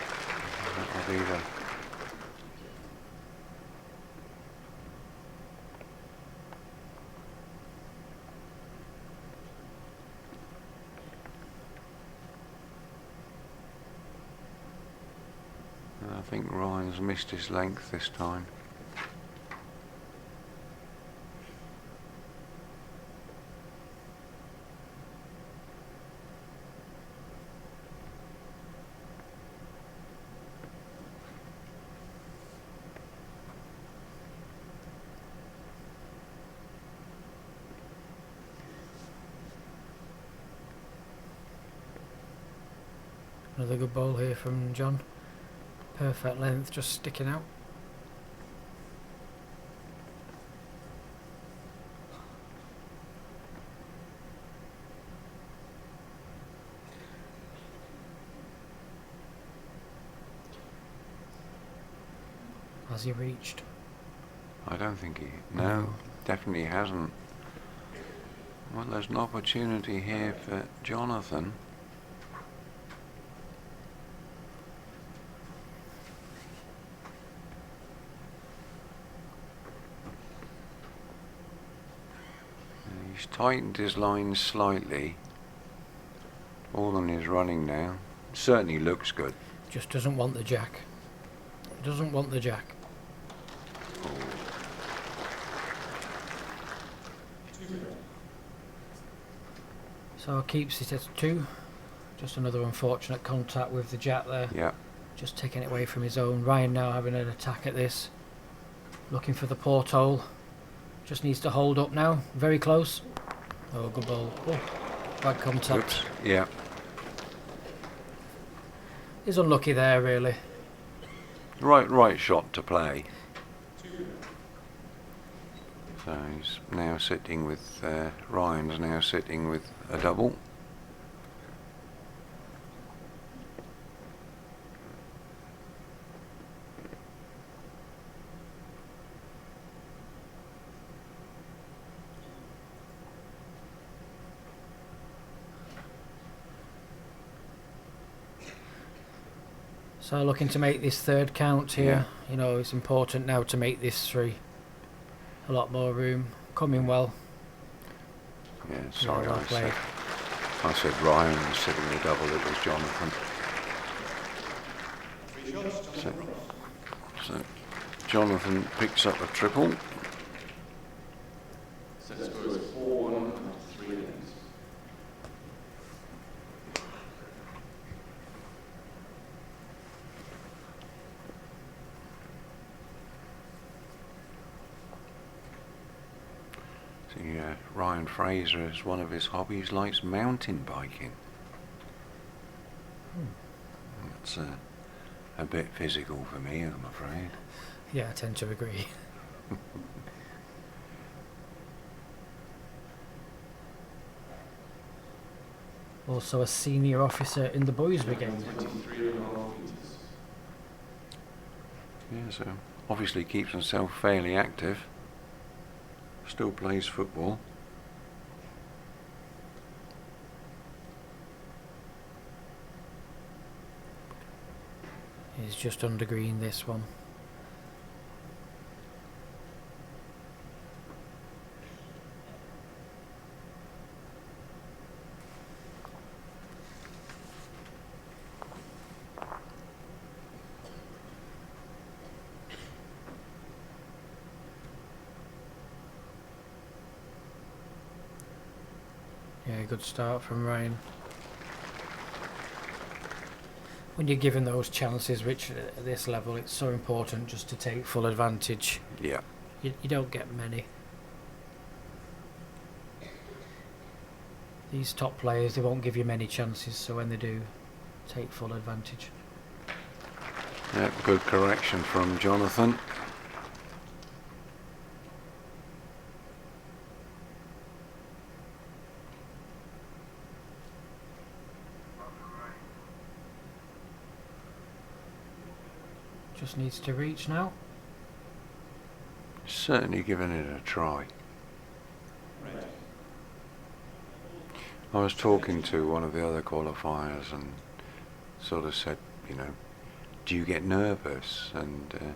That'll be the I think Ryan's missed his length this time. Another good ball here from John. Perfect length, just sticking out. Has he reached? I don't think he... No, definitely hasn't. Well, there's an opportunity here for Jonathan. He's tightened his line slightly. All on his running now. Certainly looks good. Just doesn't want the jack. Doesn't want the jack. So keeps it at 2. Just another unfortunate contact with the jack there. Yeah. Just taking it away from his own. Ryan now having an attack at this. Looking for the porthole. Just needs to hold up now. Very close. Oh, good ball. Oh, bad contact. Oops. Yeah. He's unlucky there, really. Right shot to play. So he's now sitting with... Ryan's now sitting with a double. So looking to make this third count here. You know, it's important now to make this 3. A lot more room. Coming well. Yeah, sorry, Well I played. said Ryan was sitting with a double, it was Jonathan. So Jonathan picks up a triple. Set score is 4-1 after 3 innings. See, Ryan Fraser, as one of his hobbies, likes mountain biking. That's a bit physical for me, I'm afraid. Yeah, I tend to agree. Also a senior officer in the boys brigade. 23.5 meters. Yeah, so obviously keeps himself fairly active. Still plays football. He's just under green this one. Yeah, good start from Ryan. When you're given those chances, Richard, at this level, it's so important just to take full advantage. Yeah. You don't get many. These top players, they won't give you many chances, so when they do, take full advantage. Yeah, good correction from Jonathan. Just needs to reach now. Certainly giving it a try. I was talking to one of the other qualifiers and sort of said, you know, do you get nervous? And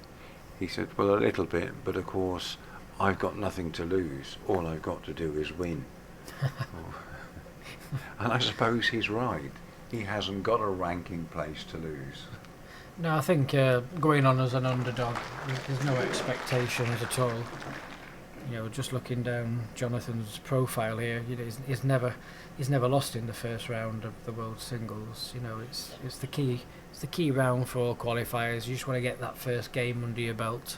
he said, well, a little bit, but of course I've got nothing to lose. All I've got to do is win. And I suppose he's right. He hasn't got a ranking place to lose. No, I think going on as an underdog, there's no expectations at all. You know, just looking down Jonathan's profile here, you know, he's never lost in the first round of the World Singles. You know, it's the key round for all qualifiers. You just want to get that first game under your belt.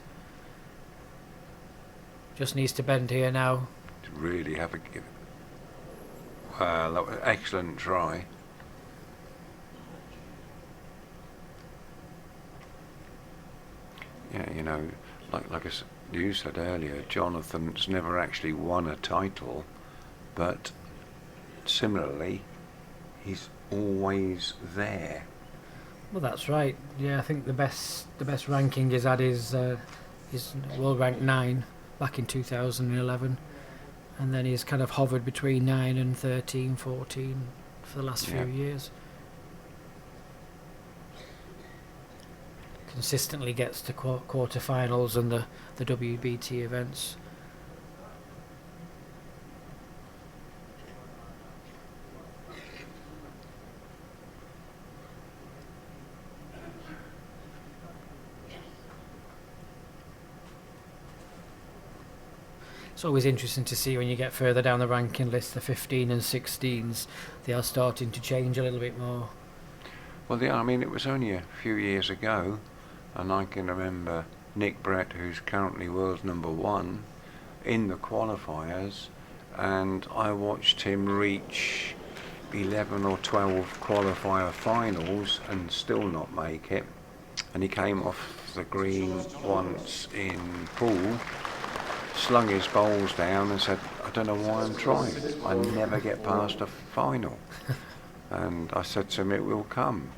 Just needs to bend here now. To really have a give. Well, that was an excellent try. Yeah, you know, like you said earlier, Jonathan's never actually won a title, but similarly, he's always there. Well, that's right. Yeah, I think the best ranking he's had is world rank 9 back in 2011, and then he's kind of hovered between 9 and 13, 14 for the last few years. Consistently gets to quarterfinals and the WBT events. It's always interesting to see when you get further down the ranking list, the 15 and 16s, they are starting to change a little bit more. Well, yeah, I mean, it was only a few years ago, and I can remember Nick Brett, who's currently world's #1, in the qualifiers, and I watched him reach 11 or 12 qualifier finals and still not make it. And he came off the green once in pool, slung his bowls down and said, I don't know why I'm trying. I never get past a final. And I said to him, it will come.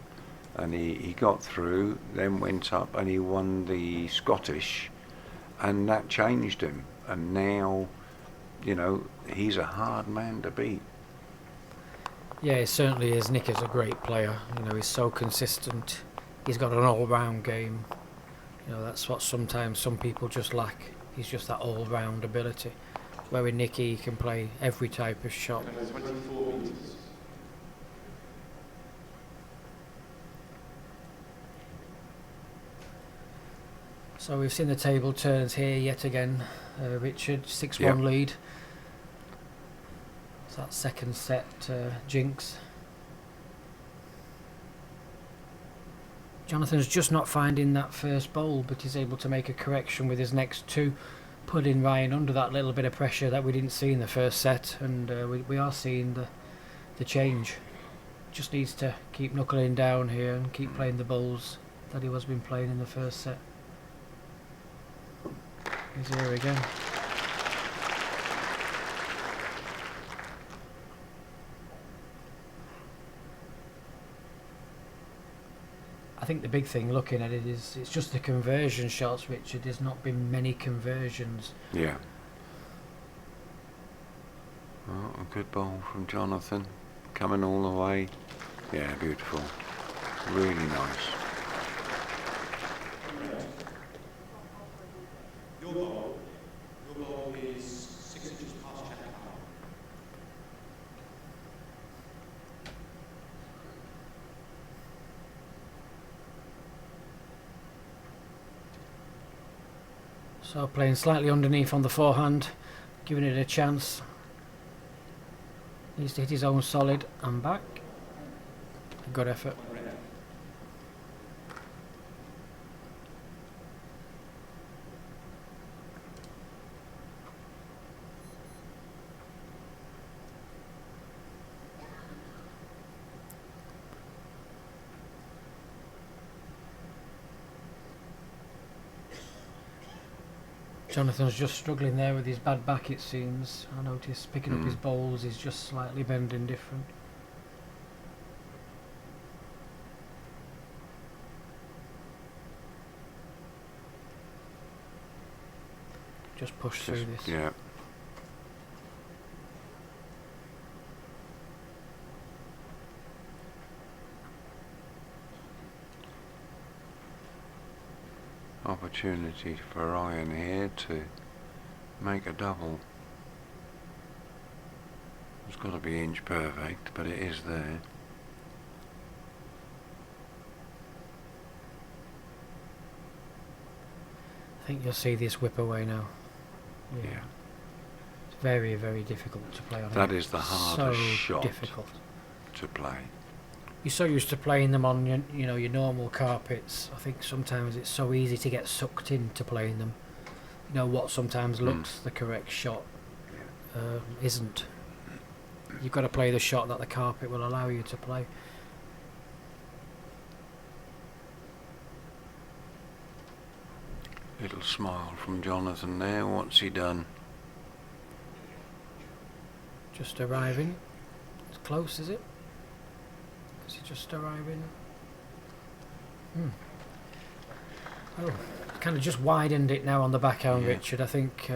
And he got through, then went up and he won the Scottish, and that changed him. And now, you know, he's a hard man to beat. Yeah, he certainly is. Nick is a great player. You know, he's so consistent. He's got an all-round game. You know, that's what sometimes some people just lack. He's just that all-round ability. Where with Nicky, he can play every type of shot. 24 meters. So we've seen the table turns here yet again. Richard, 6-1 Yep. lead. So that second set jinx. Jonathan's just not finding that first bowl, but he's able to make a correction with his next two, putting Ryan under that little bit of pressure that we didn't see in the first set, and we are seeing the change. Just needs to keep knuckling down here and keep playing the bowls that he was been playing in the first set. He's here again. I think the big thing looking at it is it's just the conversion shots, Richard. There's not been many conversions. Yeah. Oh, a good bowl from Jonathan, coming all the way. Yeah, beautiful. Really nice. Your ball is 6 inches past check power. So playing slightly underneath on the forehand, giving it a chance. Needs to hit his own solid and back. A good effort. Jonathan's just struggling there with his bad back, it seems. I notice picking up his bowls, he's just slightly bending different. Just push through this. Yeah. Opportunity for Ryan here to make a double. It's got to be inch perfect, but it is there. I think you'll see this whip away now. Yeah. It's very, very difficult to play on. That it. is the hardest so shot difficult. to play. You're so used to playing them on your normal carpets. I think sometimes it's so easy to get sucked into playing them. You know what sometimes looks the correct shot isn't. You've got to play the shot that the carpet will allow you to play. Little smile from Jonathan there. What's he done? Just arriving. As close, is it? Is he just arriving? Oh, kind of just widened it now on the backhand, Yeah. Richard. I think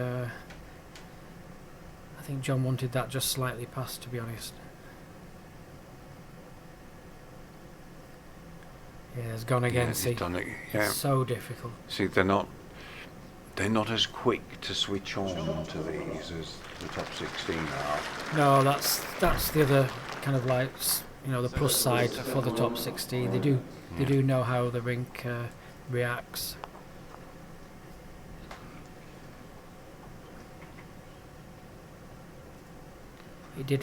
John wanted that just slightly past, to be honest. Yeah, it's gone again. Yeah, See, he's done it. Yeah. it's so difficult. See, they're not as quick to switch on to these as the top 16 are. No, that's the other kind of like the plus side for the top 16. They do know how the rink reacts. It did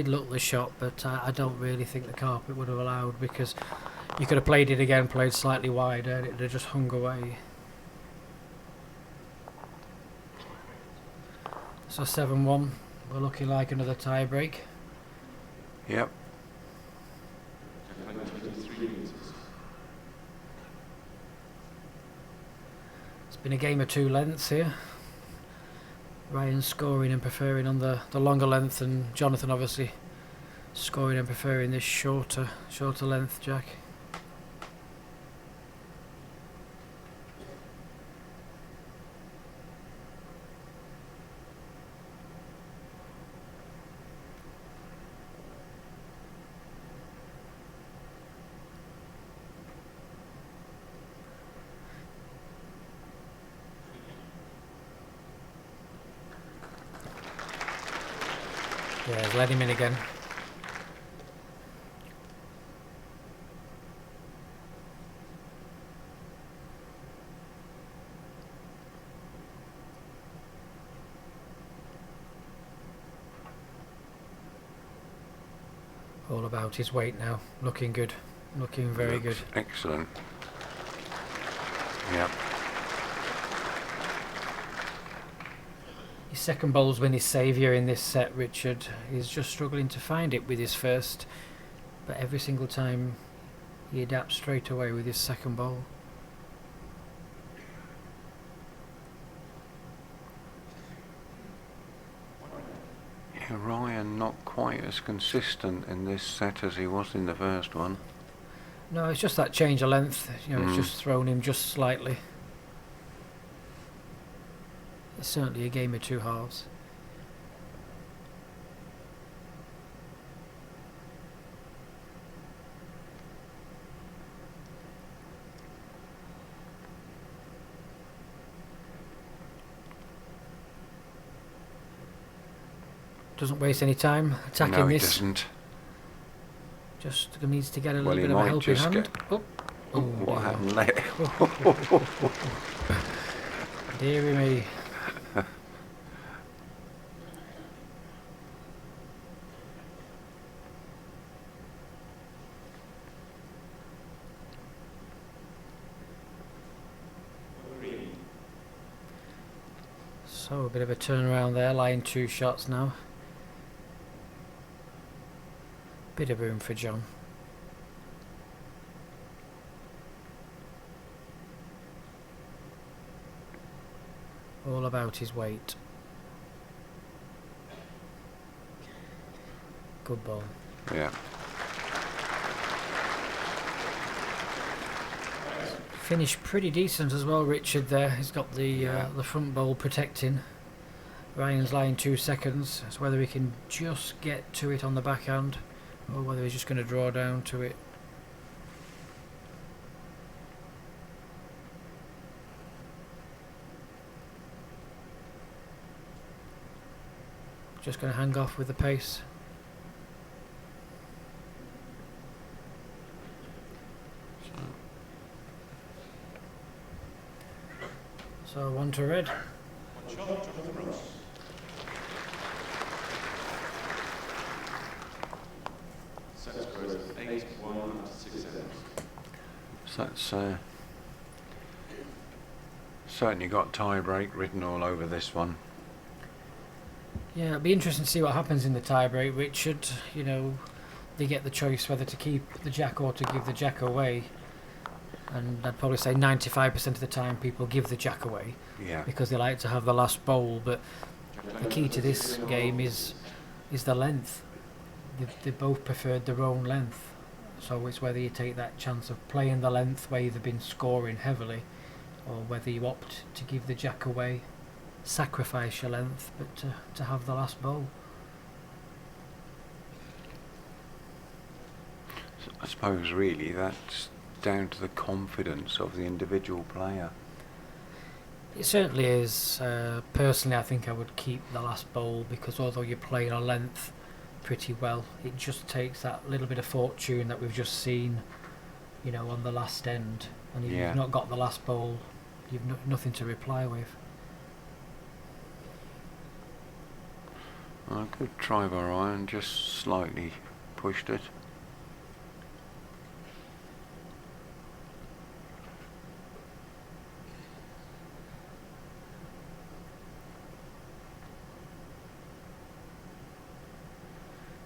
look the shot, but I don't really think the carpet would have allowed, because you could have played it again, played slightly wider, and it would have just hung away. So 7-1, we're looking like another tie break. Yep. It's been a game of two lengths here. Ryan scoring and preferring on the longer length, and Jonathan obviously scoring and preferring this shorter length, Jack. Yeah, let him in again. All about his weight now. Looking good. Looking very good. Looks excellent. Yep. His second bowl's been his saviour in this set, Richard. He's just struggling to find it with his first, but every single time he adapts straight away with his second bowl. Yeah, Ryan not quite as consistent in this set as he was in the first one. No, it's just that change of length. It's just thrown him just slightly. It's certainly a game of two halves. Doesn't waste any time attacking No, he this. doesn't. Just needs to get a Well, little he bit of a might helping just hand. get- Oh, What dear. happened there? Deary me. So a bit of a turnaround there, lying two shots now. Bit of room for John. All about his weight. Good ball. Yeah. Finished pretty decent as well, Richard. There, he's got the front bowl protecting. Ryan's lying 2 seconds. It's whether he can just get to it on the backhand, or whether he's just going to draw down to it. Just going to hang off with the pace. So 1 to red. One shot, Jonathan Ross. Set score is 8-1 after 6 ends. So that's certainly got tie break written all over this one. Yeah, it'll be interesting to see what happens in the tie-break. Richard, you know, they get the choice whether to keep the jack or to give the jack away. And I'd probably say 95% of the time people give the jack away Yeah. because they like to have the last bowl. But the key to this game is the length. They both preferred their own length. So it's whether you take that chance of playing the length where you've been scoring heavily, or whether you opt to give the jack away, sacrifice your length, but to have the last bowl. I suppose really that's down to the confidence of the individual player. It certainly is. Personally, I think I would keep the last bowl because although you're playing a length pretty well, it just takes that little bit of fortune that we've just seen, you know, on the last end. And if Yeah. you've not got the last bowl, you've nothing to reply with. I could try by iron, just slightly pushed it.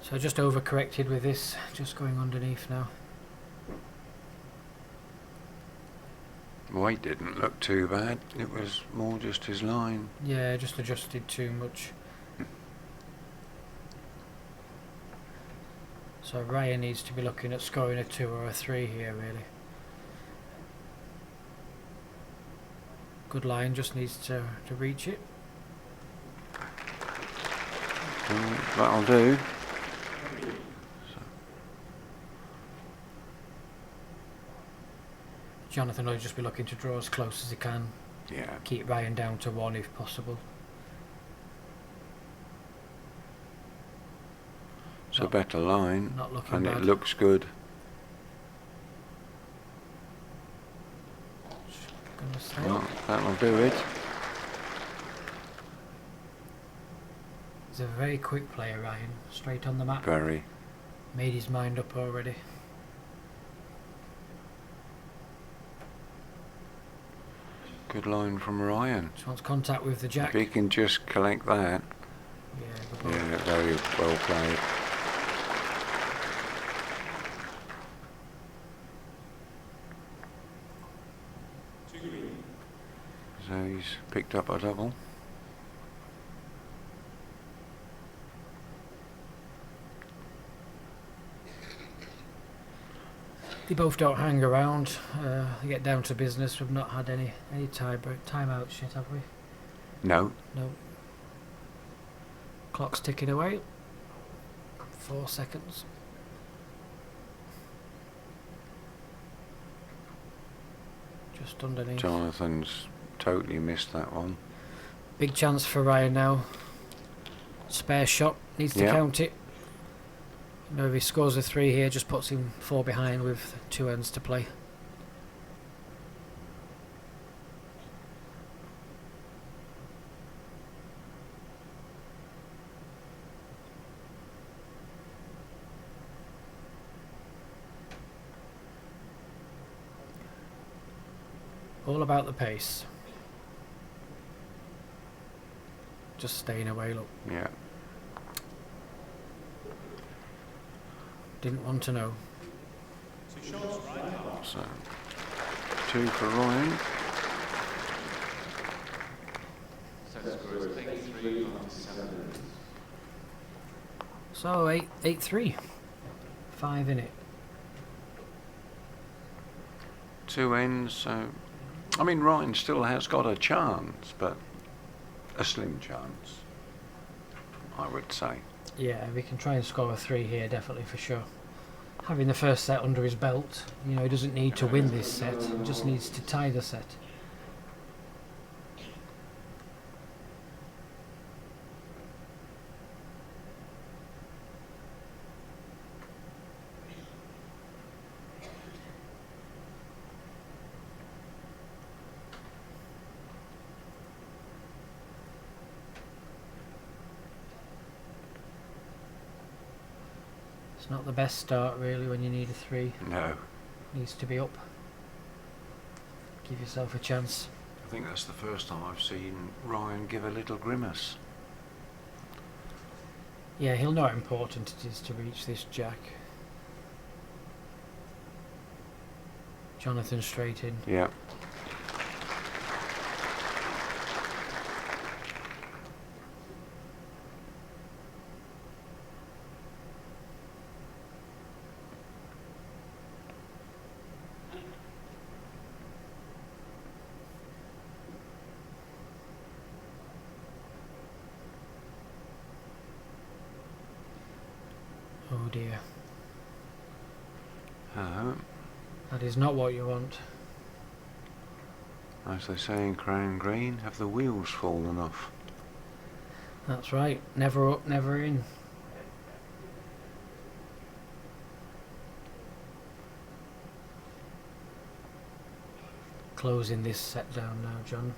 So just overcorrected with this, just going underneath now. Weight didn't look too bad, it was more just his line. Yeah, just adjusted too much. So Ryan needs to be looking at scoring a 2 or a 3 here, really. Good line, just needs to reach it. That'll do. Jonathan will just be looking to draw as close as he can. Yeah. Keep Ryan down to 1 if possible. It's a better line, Not looking and bad. it looks good. Gonna say. Well, that'll do it. He's a very quick player, Ryan. Straight on the map. Very. Made his mind up already. Good line from Ryan. Just wants contact with the jack. If he can just collect that. Yeah, good ball. Yeah, very well played. So he's picked up a double. They both don't hang around. They get down to business. We've not had any timeouts yet, have we? No. No. Clock's ticking away. 4 seconds. Just underneath. Jonathan's totally missed that one. Big chance for Ryan now. Spare shot. Needs to Yeah. count it. You know, if he scores a 3 here, just puts him 4 behind with 2 ends to play. All about the pace. Just staying away, look. Yeah. Didn't want to know. 2 shots, right half. So 2 for Ryan. Set score is 8-3 after 7 ends. So 8-3. 5 in it. 2 ends, so I mean Ryan still has got a chance, but a slim chance, I would say. Yeah, we can try and score a 3 here, definitely, for sure. Having the first set under his belt, you know, he doesn't need to win this set, he just needs to tie the set. It's not the best start really when you need a 3. No. Needs to be up. Give yourself a chance. I think that's the first time I've seen Ryan give a little grimace. Yeah, he'll know how important it is to reach this jack. Jonathan straight in. Yeah. Oh dear. Hello. That is not what you want. As they say in Crown Green, have the wheels fallen off? That's right. Never up, never in. Closing this set down now, John.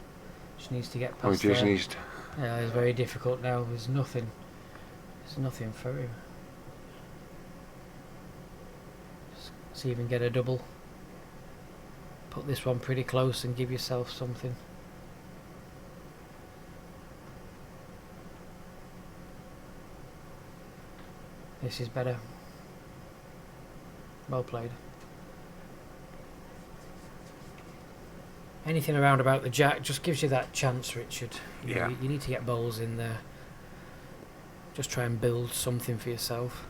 Just needs to get past Oh, he just there. needs to... Yeah, it's very difficult now. There's nothing. There's nothing for him. Just see if you can get a double. Put this one pretty close and give yourself something. This is better. Well played. Anything around about the jack just gives you that chance, Richard. You know, Yeah. you need to get bowls in there. Just try and build something for yourself.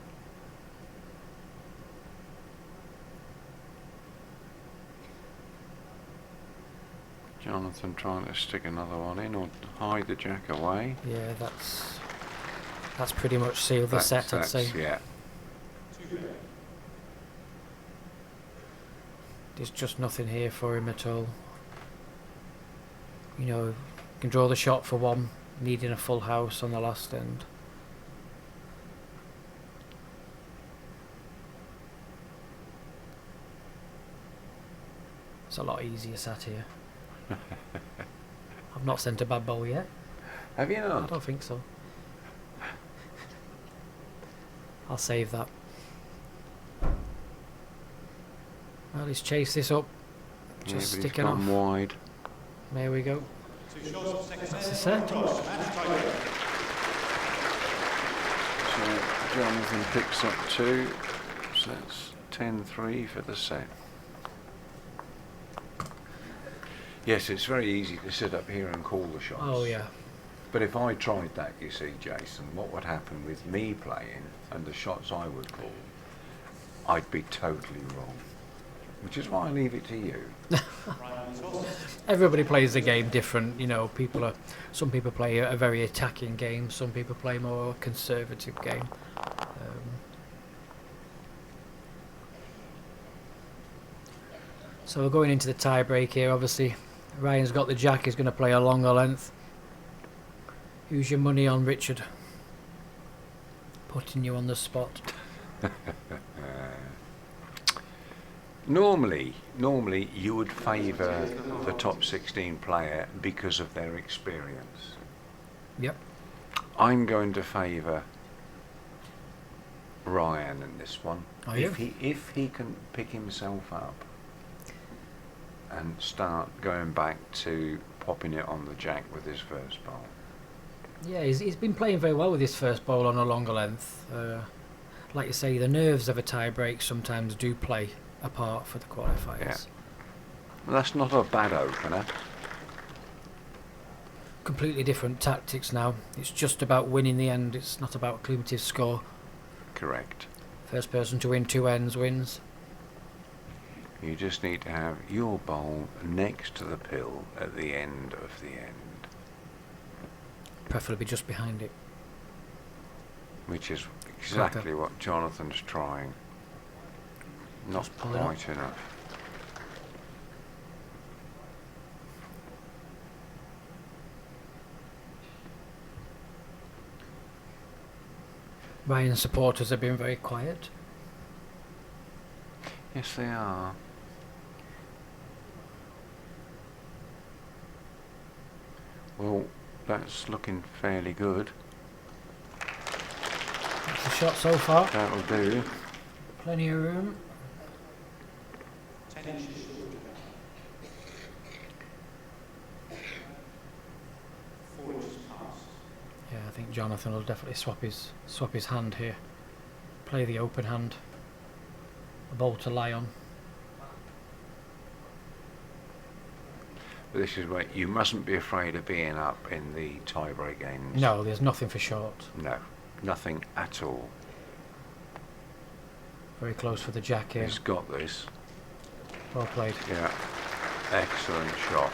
Jonathan trying to stick another one in or hide the jack away. Yeah, that's pretty much sealed the set, I'd say. Yeah. There's just nothing here for him at all. You know, you can draw the shot for one, needing a full house on the last end. It's a lot easier sat here. I've not sent a bad bowl yet. Have you I not? don't think so. I'll save that. Well, let's chase this up. Yeah, Just but he's sticking off. gone wide. There we go. That's the set. So Jonathan picks up 2. So that's 10-3 for the set. Yes, it's very easy to sit up here and call the shots. Oh yeah. But if I tried that, you see, Jason, what would happen with me playing and the shots I would call? I'd be totally wrong. Which is why I leave it to you. Everybody plays the game different, you know. Some people play a very attacking game. Some people play more conservative game. So we're going into the tie break here. Obviously, Ryan's got the jack. He's going to play a longer length. Who's your money on, Richard? Putting you on the spot. Normally you would favour the top 16 player because of their experience. Yep. I'm going to favour Ryan in this one. Are you? If he can pick himself up and start going back to popping it on the jack with his first bowl. Yeah, he's been playing very well with his first bowl on a longer length. Like you say, the nerves of a tie break sometimes do play a part for the qualifiers. Yeah. Well, that's not a bad opener. Completely different tactics now. It's just about winning the end. It's not about cumulative score. Correct. First person to win 2 ends wins. You just need to have your bowl next to the pill at the end of the end. Preferably just behind it. Which is exactly what Jonathan's trying. Not Just pull it up. quite enough. Ryan's supporters have been very quiet. Yes, they are. Well, that's looking fairly good. That's the shot so far. That'll do. Plenty of room. 10 inches short of that. 4 inches past. Yeah, I think Jonathan will definitely swap his hand here. Play the open hand. A ball to lie on. But this is where you mustn't be afraid of being up in the tie-break ends. No, there's nothing for short. No, nothing at all. Very close for the jack here. He's got this. Well played. Yeah, excellent shot.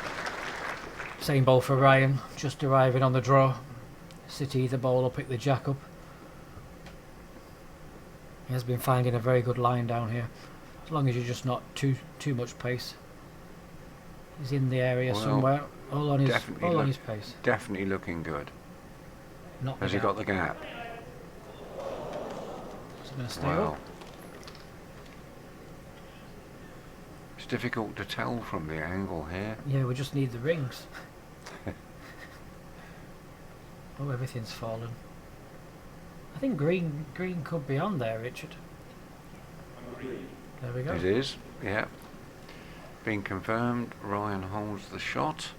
Same ball for Ryan, just arriving on the draw. Sit either ball or pick the jack up. He has been finding a very good line down here, as long as you're just not too much pace. He's in the area Well, somewhere, all on his definitely pace. Definitely looking good. Not Has he got the gap? Is he going to stay Wow. up? It's difficult to tell from the angle here. Yeah, we just need the rings. Oh, everything's fallen. I think green could be on there, Richard. On green. There we go. It is, yeah. Being confirmed, Ryan holds the shot.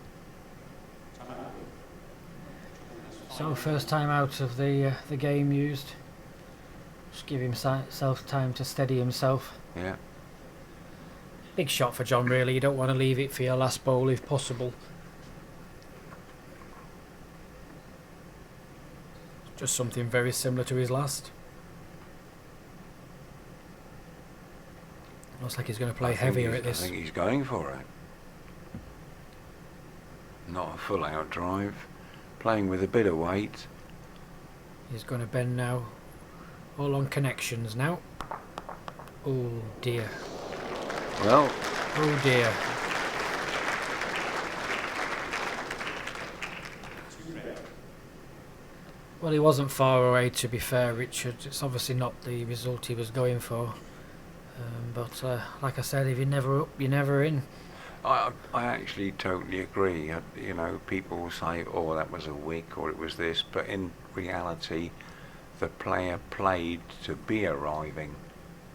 So first time out of the game used. Just give himself time to steady himself. Yeah, Big shot for John, really. You don't want to leave it for your last bowl if possible. Just something very similar to his last. Looks like he's going to play heavier at this. I think he's going for it. Not a full out drive. Playing with a bit of weight. He's going to bend now. All on connections now. Oh dear. Well, Oh dear. Well, he wasn't far away, to be fair, Richard. It's obviously not the result he was going for. But like I said, if you're never up, you're never in. I actually totally agree. You know, people will say, oh, that was a wick or it was this, but in reality, the player played to be arriving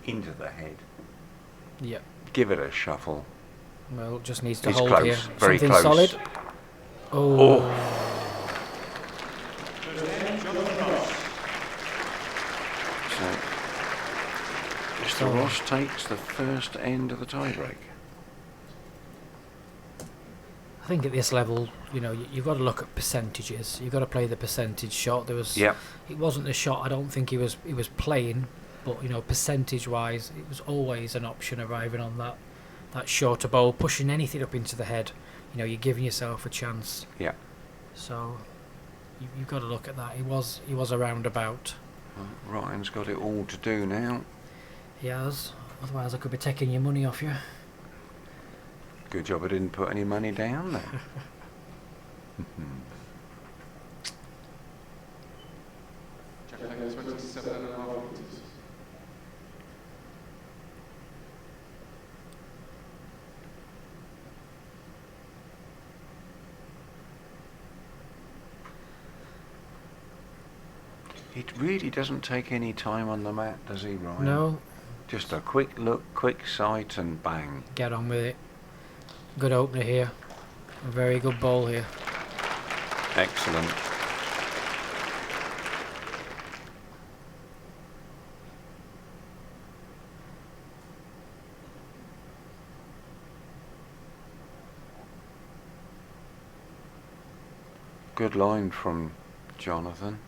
into the head. Yep. Give it a shuffle. Well, just needs to He's hold close, here. very Something close. solid. Oh. So, Mr. Ross takes the first end of the tiebreak. I think at this level, you know, you've got to look at percentages. You've got to play the percentage shot. There was, Yep. it wasn't the shot. I don't think he was playing, but you know, percentage-wise, it was always an option arriving on that shorter bowl, pushing anything up into the head. You know, you're giving yourself a chance. Yeah. So you've got to look at that. He was a roundabout. Well, Ryan's got it all to do now. He has. Otherwise, I could be taking your money off you. Good job I didn't put any money down there. Jack 27.5 meters. It really doesn't take any time on the mat, does he, Ryan? No, Just a quick look, quick sight, and bang. get on with it. Good opener here. A very good ball here. Excellent. Good line from Jonathan.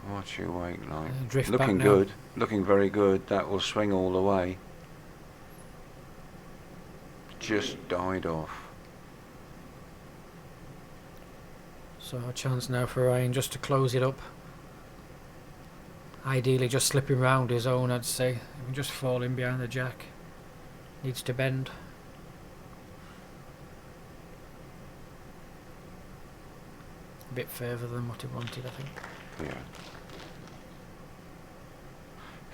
What's your weight like? Drift back Looking now. good. Looking very good. That will swing all the way. Just died off. So a chance now for Ryan just to close it up. Ideally just slipping round his own, I'd say. Just falling behind the jack. Needs to bend. A bit further than what he wanted, I think. Yeah.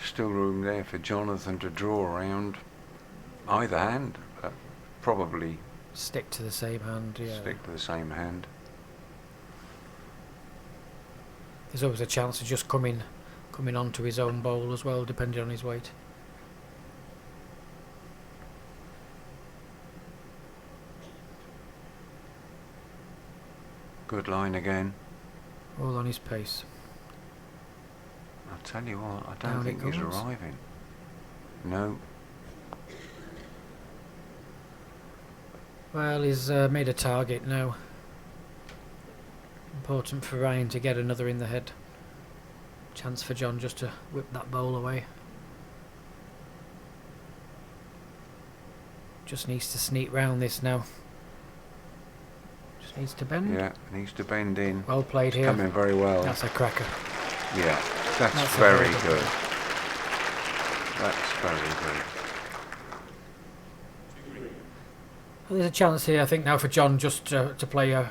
Still room there for Jonathan to draw around either hand. Probably Stick to the same hand, yeah. stick to the same hand. There's always a chance of just coming coming onto his own bowl as well, depending on his weight. Good line again. All on his pace. I'll tell you what, I Down don't it think he's goes. arriving. No. Well, he's made a target now. Important for Ryan to get another in the head. Chance for John just to whip that bowl away. Just needs to sneak round this now. Just needs to bend. Yeah, needs to bend in. Well played here. Coming very well. That's a cracker. Yeah, that's That's a very very good good. That's very good. Well, there's a chance here, I think, now for John just to play a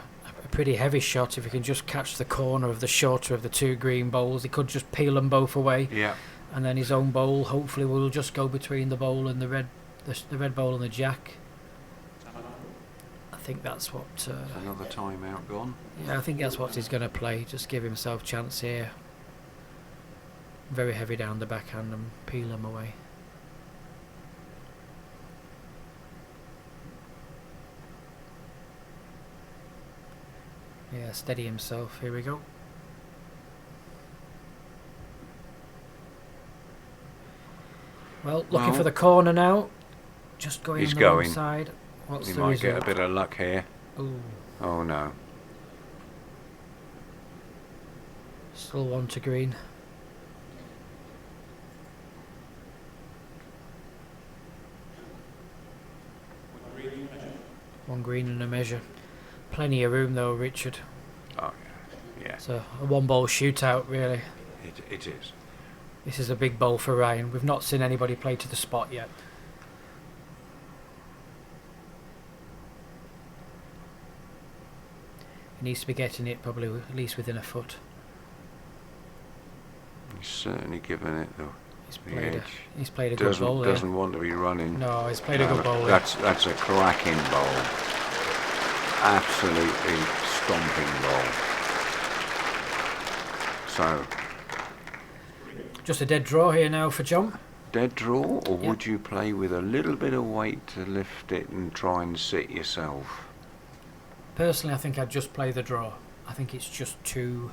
pretty heavy shot. If he can just catch the corner of the shorter of the two green bowls, he could just peel them both away. Yeah. And then his own bowl, hopefully, will just go between the bowl and the red bowl and the jack. I think that's what. Another timeout gone. Yeah, I think that's what he's going to play. Just give himself chance here. Very heavy down the backhand and peel them away. Yeah, steady himself. Here we go. Well, looking Well, for the corner now. Just going he's on the wrong going. side. What's He the might result? get a bit of luck here. Ooh, Oh no. still one to green. One green and a measure. Plenty of room though, Richard. Oh yeah. It's a one-ball shootout, really. It is. This is a big bowl for Ryan. We've not seen anybody play to the spot yet. He needs to be getting it probably at least within a foot. He's certainly given it the edge. He's played a good bowl there. Doesn't want to be running. No, he's played a good bowl there. That's a cracking bowl. Absolutely stomping bowl. So, Just a dead draw here now for John. dead draw, or Yeah. would you play with a little bit of weight to lift it and try and sit yourself? Personally, I think I'd just play the draw. I think it's just too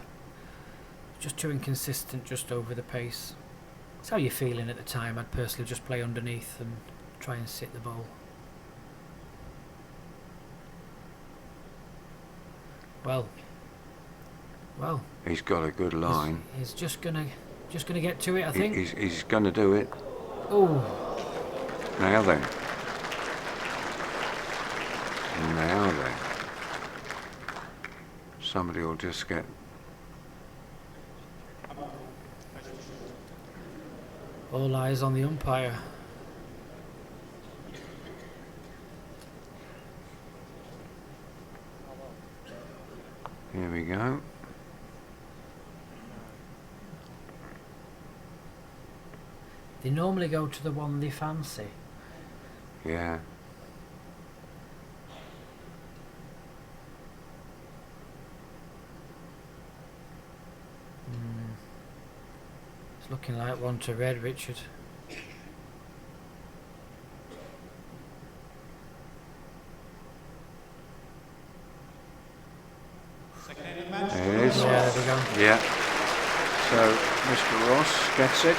inconsistent, just over the pace. It's how you're feeling at the time. I'd personally just play underneath and try and sit the ball. Well. He's got a good line. He's just gonna get to it, I think. He's going to do it. Oh, Now then. Now then. Somebody will just get... all eyes on the umpire. Here we go. They normally go to the one they fancy. Yeah. It's looking like one to red, Richard. There it is. Yeah, there we go. Yeah. So Mr. Ross gets it.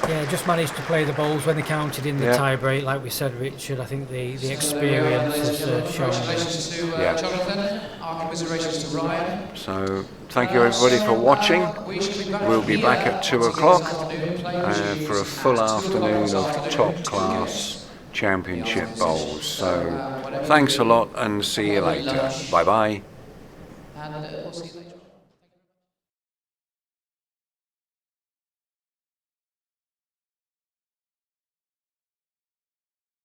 Yeah, just managed to play the bowls when they counted in the Yeah. tie break, like we said, Richard. I think the experience has shown. Congratulations to Yeah. Jonathan. Our commiserations to Ryan. So thank you everybody for watching. We shall be back We'll be here back at 2 o'clock afternoon for a full afternoon of top class championship bowls. So thanks a lot and see you later. Bye bye. And we'll see you later.